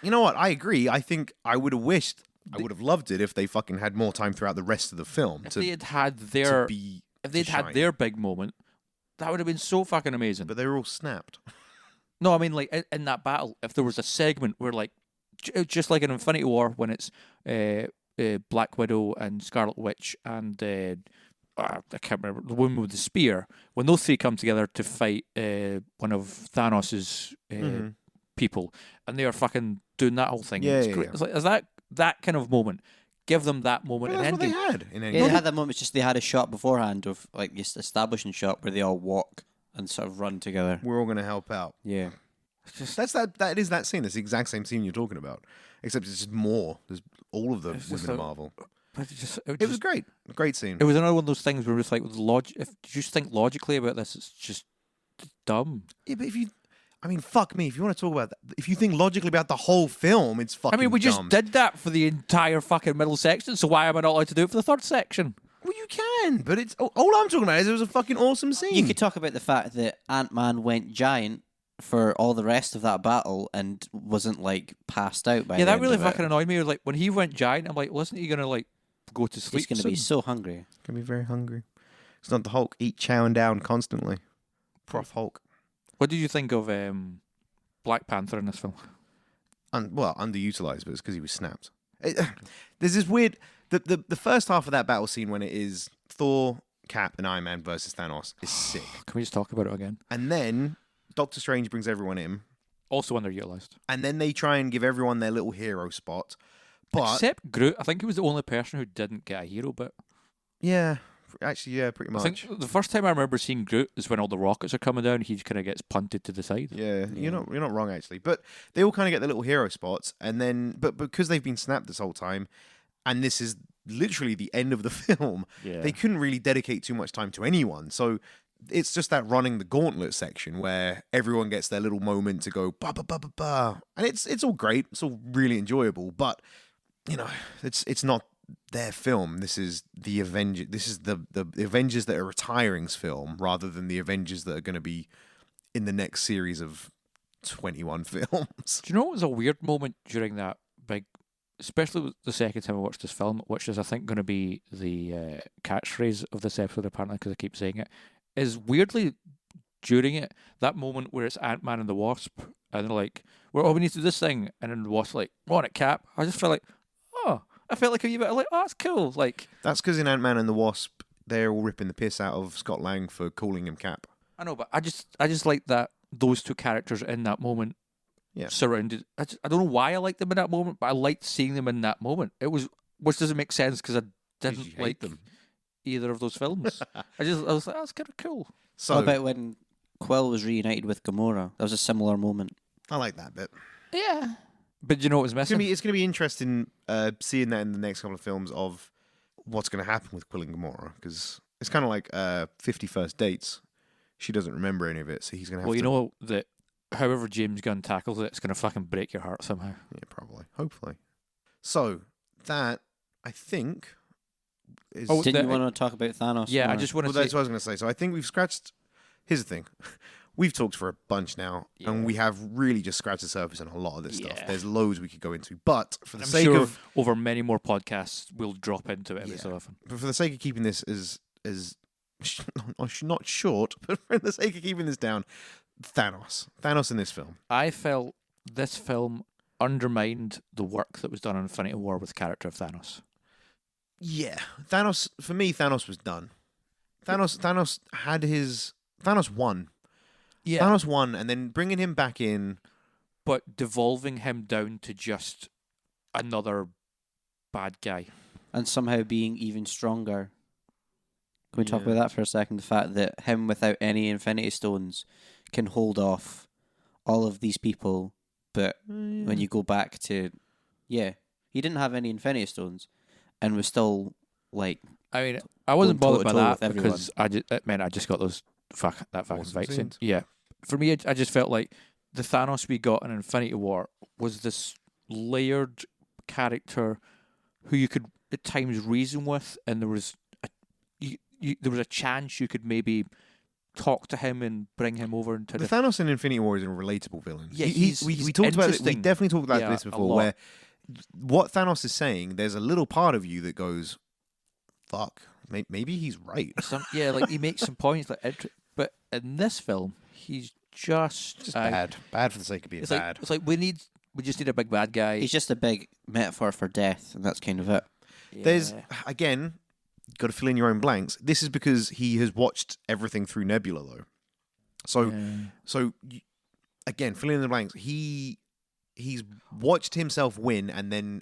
You know what? I agree. I think I would have loved it if they fucking had more time throughout the rest of the film If they'd had their shine. their big moment, that would have been so fucking amazing. But they were all snapped. No, I mean, like in that battle, if there was a segment where, like, just like in Infinity War, when it's Black Widow and Scarlet Witch and I can't remember, the woman with the spear, when those three come together to fight one of Thanos's people, and they are fucking doing that whole thing. Yeah, It's yeah, great. yeah. It's like, is that kind of moment? Give them that moment Well, in that's what they Endgame. had in Endgame. Yeah, they had that moment, it's just they had a shot beforehand of, like, this establishing shot where they all walk and sort of run together. We're all going to help out. Yeah. That is that scene. That's the exact same scene you're talking about, except it's just more. There's all of the It's just women of Marvel. But It was great. Great scene. It was another one of those things where it's like, if you just think logically about this, it's just dumb. Yeah, but I mean, fuck me. If you want to talk about that, if you think logically about the whole film, it's fucking I mean, we just dumb. did that for the entire fucking middle section, so why am I not allowed to do it for the third section? Well, you can, but it's all I'm talking about is it was a fucking awesome scene. You could talk about the fact that Ant-Man went giant for all the rest of that battle and wasn't like passed out by Yeah, the that end really of fucking it. annoyed me. Like when he went giant, I'm like, wasn't he gonna like go to sleep? He's going to be soon? so hungry. Gonna be very hungry. It's not the Hulk chowing down constantly. Prof Hulk. What did you think of Black Panther in this film? Underutilized, but it's because he was snapped. There's this weird. The first half of that battle scene when it is Thor, Cap, and Iron Man versus Thanos is sick. Can we just talk about it again? And then Doctor Strange brings everyone in, Also underutilized. and then they try and give everyone their little hero spot. But Except Groot, I think he was the only person who didn't get a hero bit. yeah, actually, yeah, pretty I much. think the first time I remember seeing Groot is when all the rockets are coming down. He kind of gets punted to the side. Yeah, you're not wrong actually. But they all kind of get their little hero spots, and then but because they've been snapped this whole time, and this is literally the end of the film, Yeah. they couldn't really dedicate too much time to anyone. So it's just that running the gauntlet section where everyone gets their little moment to go ba ba ba ba ba, and it's all great. It's all really enjoyable, but you know, it's not their film. This is the Avengers. This is the Avengers that are retiring's film, rather than the Avengers that are going to be in the next series of 21 films. Do you know what was a weird moment during that big, especially the second time I watched this film, which is I think going to be the catchphrase of this episode apparently because I keep saying it, is weirdly during it, that moment where it's Ant-Man and the Wasp and they're like, we need to do this thing, and then the Wasp's like, on it, Cap. I just felt like, I felt like a wee bit like, that's cool. Like That's because in Ant-Man and the Wasp, they're all ripping the piss out of Scott Lang for calling him Cap. I know, but I just like that those two characters in that moment Yeah. surrounded. I don't know why I liked them in that moment, but I liked seeing them in that moment. It was, which doesn't make sense because I didn't you hate like them. either of those films. I was like, that's kind of cool. So What about when Quill was reunited with Gamora? That was a similar moment. I like that bit. Yeah, but you know what was missing? It's gonna be interesting seeing that in the next couple of films of what's gonna happen with Quill and Gamora, because it's kind of like 50 First Dates. She doesn't remember any of it, so he's gonna have Well, to. you know that however James Gunn tackles it, it's gonna fucking break your heart somehow. Yeah, probably. Hopefully. So that I think is. Oh, Didn't the- you want to talk about Thanos? Yeah, I more? just want Well, to that's say. what I was going to say. So I think we've scratched. Here's the thing. We've talked for a bunch now, and Yeah. we have really just scratched the surface on a lot of this stuff. Yeah. There's loads we could go into, but for the I'm sake sure of over many more podcasts we'll drop into it every Yeah. so often. but for the sake of keeping this as not short, but for the sake of keeping this down, Thanos in this film. I felt this film undermined the work that was done on Infinity War with the character of Thanos. Yeah, Thanos for me. Thanos was done. Thanos had his. Thanos won. Yeah, Thanos won, and then bringing him back in. but devolving him down to just another bad guy. And somehow being even stronger. Can we talk Yeah. about that for a second? The fact that him without any Infinity Stones can hold off all of these people, but when you go back to, he didn't have any Infinity Stones, and was still like, I mean, I wasn't Going bothered by toe-to-toe that with everyone. because it meant I just got those fucking Awesome fight scene. scenes. Yeah, for me, I just felt like the Thanos we got in Infinity War was this layered character who you could at times reason with, and there was there was a chance you could maybe talk to him and bring him over into The the. Thanos in Infinity War is a relatable villain. Yeah, we he's talked about it. We interesting. definitely talked about Yeah, this a before. lot. Where what Thanos is saying, there's a little part of you that goes, "Fuck, maybe he's right." Like he makes some points, but in this film, he's just bad for the sake of being It's bad. like it's like we just need a big bad guy. he's just a big metaphor for death, and that's kind of it. There's again, got to fill in your own blanks. This is because he has watched everything through Nebula, though. So again, fill in the blanks. He's watched himself win and then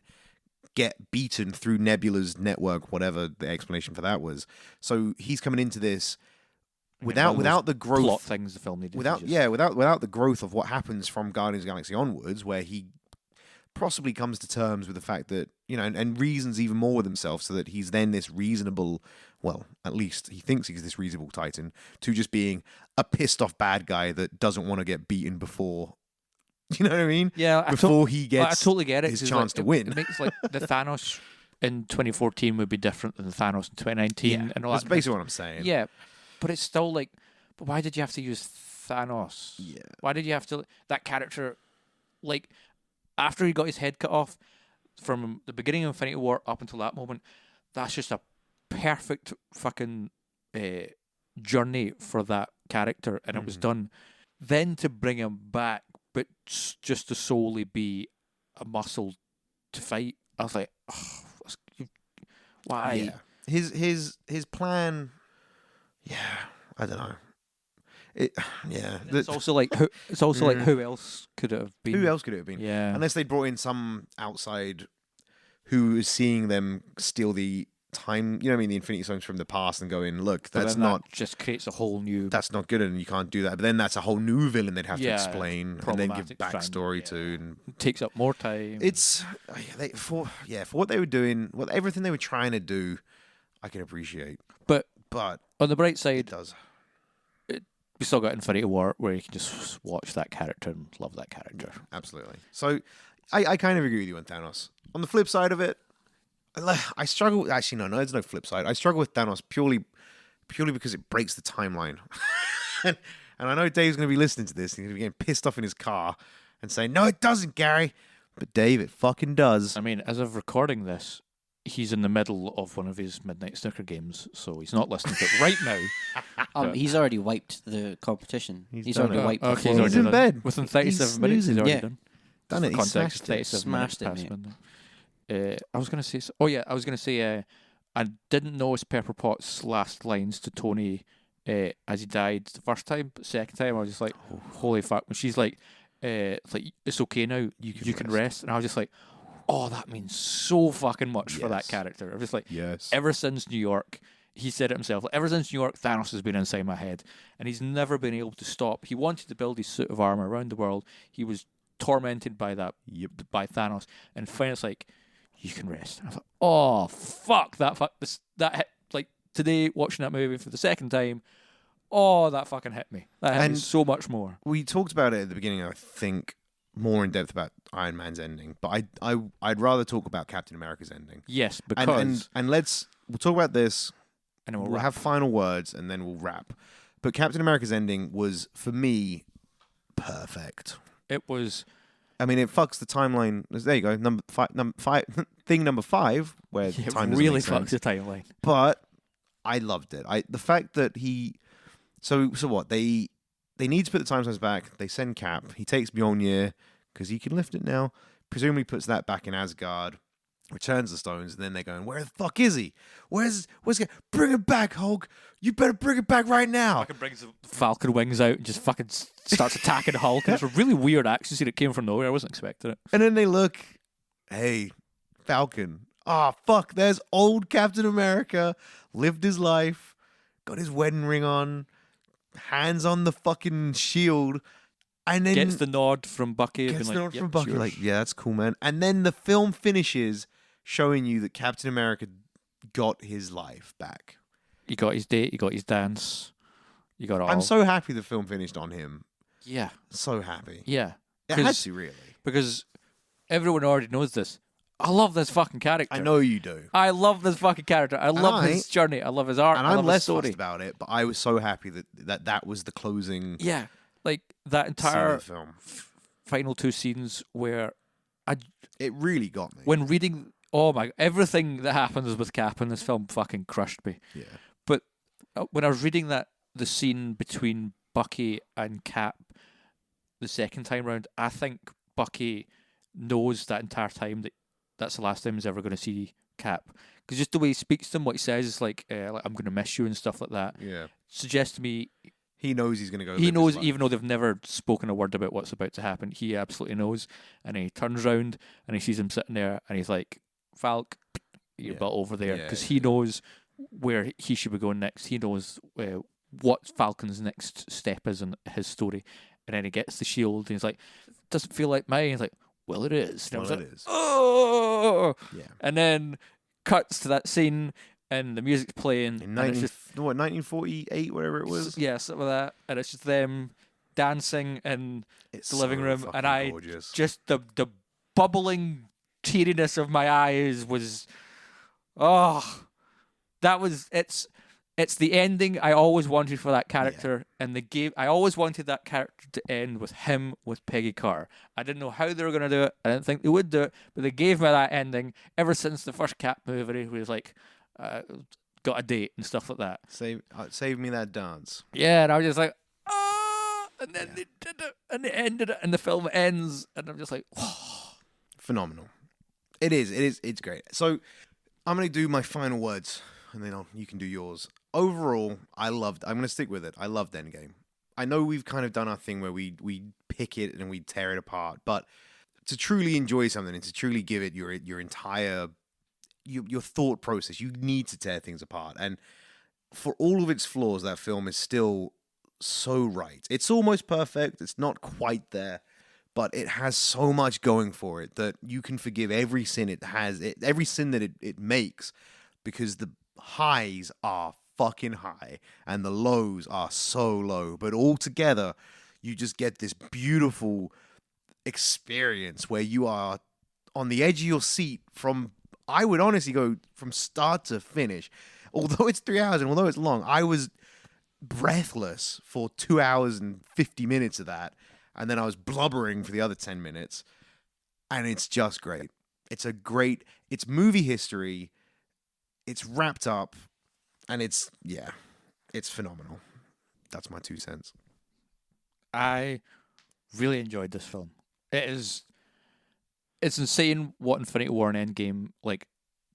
get beaten through Nebula's network, whatever the explanation for that was. So he's coming into this without the growth, plot things the film needed. without the growth of what happens from Guardians of the Galaxy onwards, where he possibly comes to terms with the fact that and reasons even more with himself, so that he's then this reasonable, well, at least he thinks he's this reasonable Titan, to just being a pissed off bad guy that doesn't want to get beaten before, you know what I mean? Yeah, before he I gets totally get it. his 'cause, chance to it, win. It makes like the Thanos in 2014 would be different than the Thanos in 2019, and all that's that. basically what I'm saying. Yeah, but it's still like, but why did you have to use Thanos? Yeah. Why did you have to that character, like, after he got his head cut off, from the beginning of Infinity War up until that moment, that's just a perfect fucking journey for that character, and it was done. Then to bring him back, but just to solely be a muscle to fight, I was like, oh, why? Yeah. His plan. Yeah, I don't know. It's also like who else could it have been? Who else could it have been? Yeah, Unless they brought in some outside who is seeing them steal the time, you know what I mean, the Infinity Stones from the past, and going, look, But that's then not that just creates a whole new. that's not good, and you can't do that. But then that's a whole new villain they'd have to Yeah, explain and then give problematic strand, backstory to. And takes up more time. it's for what they were doing, everything they were trying to do, I can appreciate. but But on the bright it side, does. we still got Infinity War, where you can just watch that character and love that character. Absolutely. So I kind of agree with you on Thanos. On the flip side of it, I struggle. Actually, no, there's no flip side. I struggle with Thanos purely because it breaks the timeline. and I know Dave's going to be listening to this, and he's going to be getting pissed off in his car and saying, "No, it doesn't, Gary." But Dave, it fucking does. I mean, as of recording this, he's in the middle of one of his midnight snooker games, so he's not listening to it right now. He's already wiped the competition. He's done already it. wiped the Okay, floor. He's in done. bed. Within He's 37 minutes, he's snoozing. already Yeah. Done it. For He context, smashed it. 37 Smashed minutes it, past mate. midnight. I was going to say... I was going to say... I didn't notice Pepper Potts' last lines to Tony as he died the first time, but second time I was just like, holy fuck. When she's like, it's okay now, you can rest. And I was just like, oh, that means so fucking much for that Yes. character. I was just like, Yes. ever since New York, he said it himself, ever since New York, Thanos has been inside my head, and he's never been able to stop. He wanted to build his suit of armor around the world. He was tormented by that, by Thanos, and finally it's like, you can rest. And I thought, oh fuck, that hit, like today watching that movie for the second time. Oh, that fucking hit me. That hit me And- so much more. We talked about it at the beginning, I think, more in depth about Iron Man's ending, but I'd rather talk about Captain America's ending. Yes, because And we'll talk about this. and then We'll have final words and then we'll wrap. But Captain America's ending was, for me, perfect. it was I mean, it fucks the timeline. There you go. Number five. Thing number 5, where it time doesn't really make fucks sense. the timeline. But I loved it. The fact that he. So what they need to put the time zones back. They send Cap. He takes Mjolnir because he can lift it now. Presumably puts that back in Asgard. Returns the stones, and then they're going, where the fuck is he? Where's he? Bring him back, Hulk! You better bring it back right now! Fucking brings the Falcon wings out and just fucking starts attacking Hulk. And it's a really weird action scene that came from nowhere. I wasn't expecting it. And then they look, hey, Falcon. Ah, fuck, there's old Captain America. Lived his life. Got his wedding ring on. Hands on the fucking shield. And then Gets the nod from Bucky. gets being the like, nod "Yep, from it's Bucky. yours." Like, yeah, that's cool, man. And then the film finishes showing you that Captain America got his life back. He got his date. He got his dance. You got it all. I'm so happy the film finished on him. yeah, So happy. yeah. It had 'Cause- to, really. Because everyone already knows this. I love this fucking character. I know you do. I love this fucking character. I love his journey. I love his art. And I I'm love less his story. fussed about it, but I was so happy that was the closing Yeah, like that scene entire of the film. final 2 scenes where It really got me. when reading, oh my, everything that happens with Cap in this film fucking crushed me. Yeah. But when I was reading the scene between Bucky and Cap the second time round, I think Bucky knows that entire time that that's the last time he's ever going to see Cap. Because just the way he speaks to him, what he says is like I'm going to miss you and stuff like that, Yeah. suggests to me He knows he's going to go. he live his knows, life. even though they've never spoken a word about what's about to happen, he absolutely knows. And he turns around and he sees him sitting there and he's like, Falk, you're Yeah. butt over there. Yeah, Because yeah, he yeah. knows where he should be going next. He knows what Falcon's next step is in his story. And then he gets the shield and he's like, doesn't feel like mine. He's like, well, it is. And I Well, was it like, is. oh! Yeah. And then cuts to that scene, and the music's playing. In and it's just 1948, whatever it was. Yeah, something like that. And it's just them dancing in It's the living so room. fucking And I gorgeous. just, the bubbling teariness of my eyes was, oh, that was, it's the ending I always wanted for that character. And I always wanted that character to end with him with Peggy Carter. I didn't know how they were going to do it. I didn't think they would do it, but they gave me that ending ever since the first Cap movie. He was like, got a date and stuff like that. Save me that dance. Yeah, and I was just like, oh, and then they did it, and they ended it, and the film ends, and I'm just like, oh. Phenomenal. It is. It's great. So I'm going to do my final words, and then you can do yours. Overall, I'm going to stick with it. I loved Endgame. I know we've kind of done our thing where we pick it and we tear it apart, but to truly enjoy something and to truly give it your entire your thought process, you need to tear things apart. And for all of its flaws, that film is still so right. It's almost perfect. It's not quite there, but it has so much going for it that you can forgive every sin it has, every sin that it makes, because the highs are fucking high and the lows are so low. But all together, you just get this beautiful experience where you are on the edge of your seat from, I would honestly go from start to finish. Although it's 3 hours and although it's long, I was breathless for 2 hours and 50 minutes of that. And then I was blubbering for the other 10 minutes. And it's just great. It's movie history. It's wrapped up. And it's phenomenal. That's my 2 cents. I really enjoyed this film. It's insane what Infinity War and Endgame, like,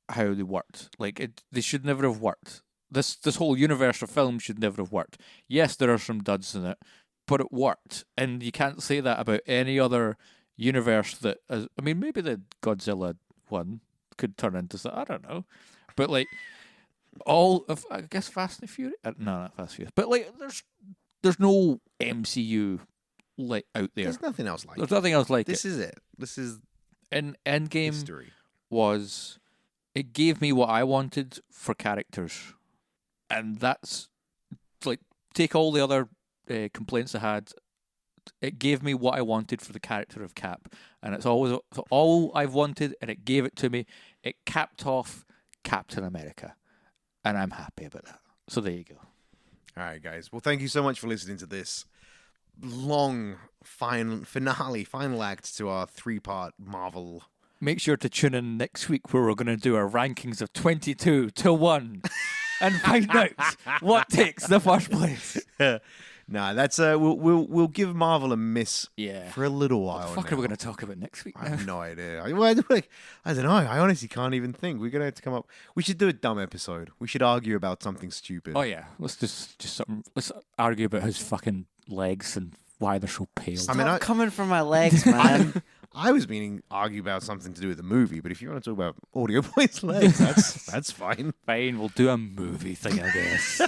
how they worked. Like, they should never have worked. This whole universe of films should never have worked. Yes, there are some duds in it, but it worked. And you can't say that about any other universe that... I mean, maybe the Godzilla one could turn into... I don't know. But, like, I guess Fast and Furious... No, not Fast and Furious. But, like, there's no MCU, like, out there. There's nothing else like There's nothing else like this. Is it. This is And Endgame history. It gave me what I wanted for characters. And that's, like, take all the other complaints I had, it gave me what I wanted for the character of Cap. And it's always all I've wanted, and it gave it to me. It capped off Captain America. And I'm happy about that. So there you go. All right, guys. Well, thank you so much for listening to this long final act to our 3-part Marvel. Make sure to tune in next week where we're going to do our rankings of 22 to 1 and find out what takes the first place. Nah, that's we'll give Marvel a miss Yeah. for a little while. What the fuck are we going to talk about next week? I have no idea. I don't know. I honestly can't even think. We're gonna have to come up. We should do a dumb episode. We should argue about something stupid. Oh yeah, let's just something. Let's argue about his fucking legs and why they're so pale. I mean, Stop coming for my legs, man. I was meaning argue about something to do with the movie, but if you want to talk about Audio Boy's legs, that's fine. Fine, we'll do a movie thing, I guess.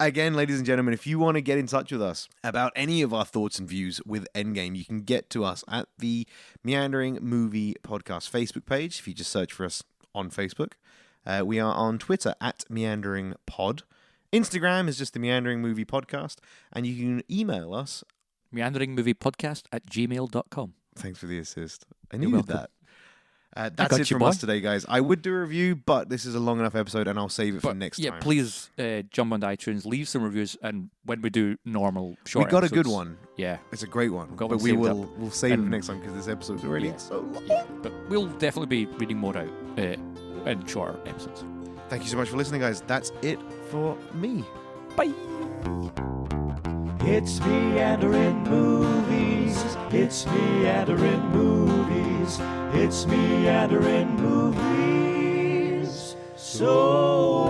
Again, ladies and gentlemen, if you want to get in touch with us about any of our thoughts and views with Endgame, you can get to us at the Meandering Movie Podcast Facebook page. If you just search for us on Facebook. We are on Twitter at Meandering Pod. Instagram is just the Meandering Movie Podcast. And you can email us. meanderingmoviepodcast@gmail.com. Thanks for the assist. I You're needed welcome. that. That's it from us today, guys. I would do a review, but this is a long enough episode, and I'll save it for next time. Please jump on iTunes, leave some reviews, and when we do normal short We got a good episodes- one. Yeah. It's a great one. Got But one we saved will up. we'll save it for And- next time because this episode's already so long. Yeah, but we'll definitely be reading more out in shorter episodes. Thank you so much for listening, guys. That's it for me. Bye. It's Meandering Movies. It's Meandering Movies. It's Meandering Movies. So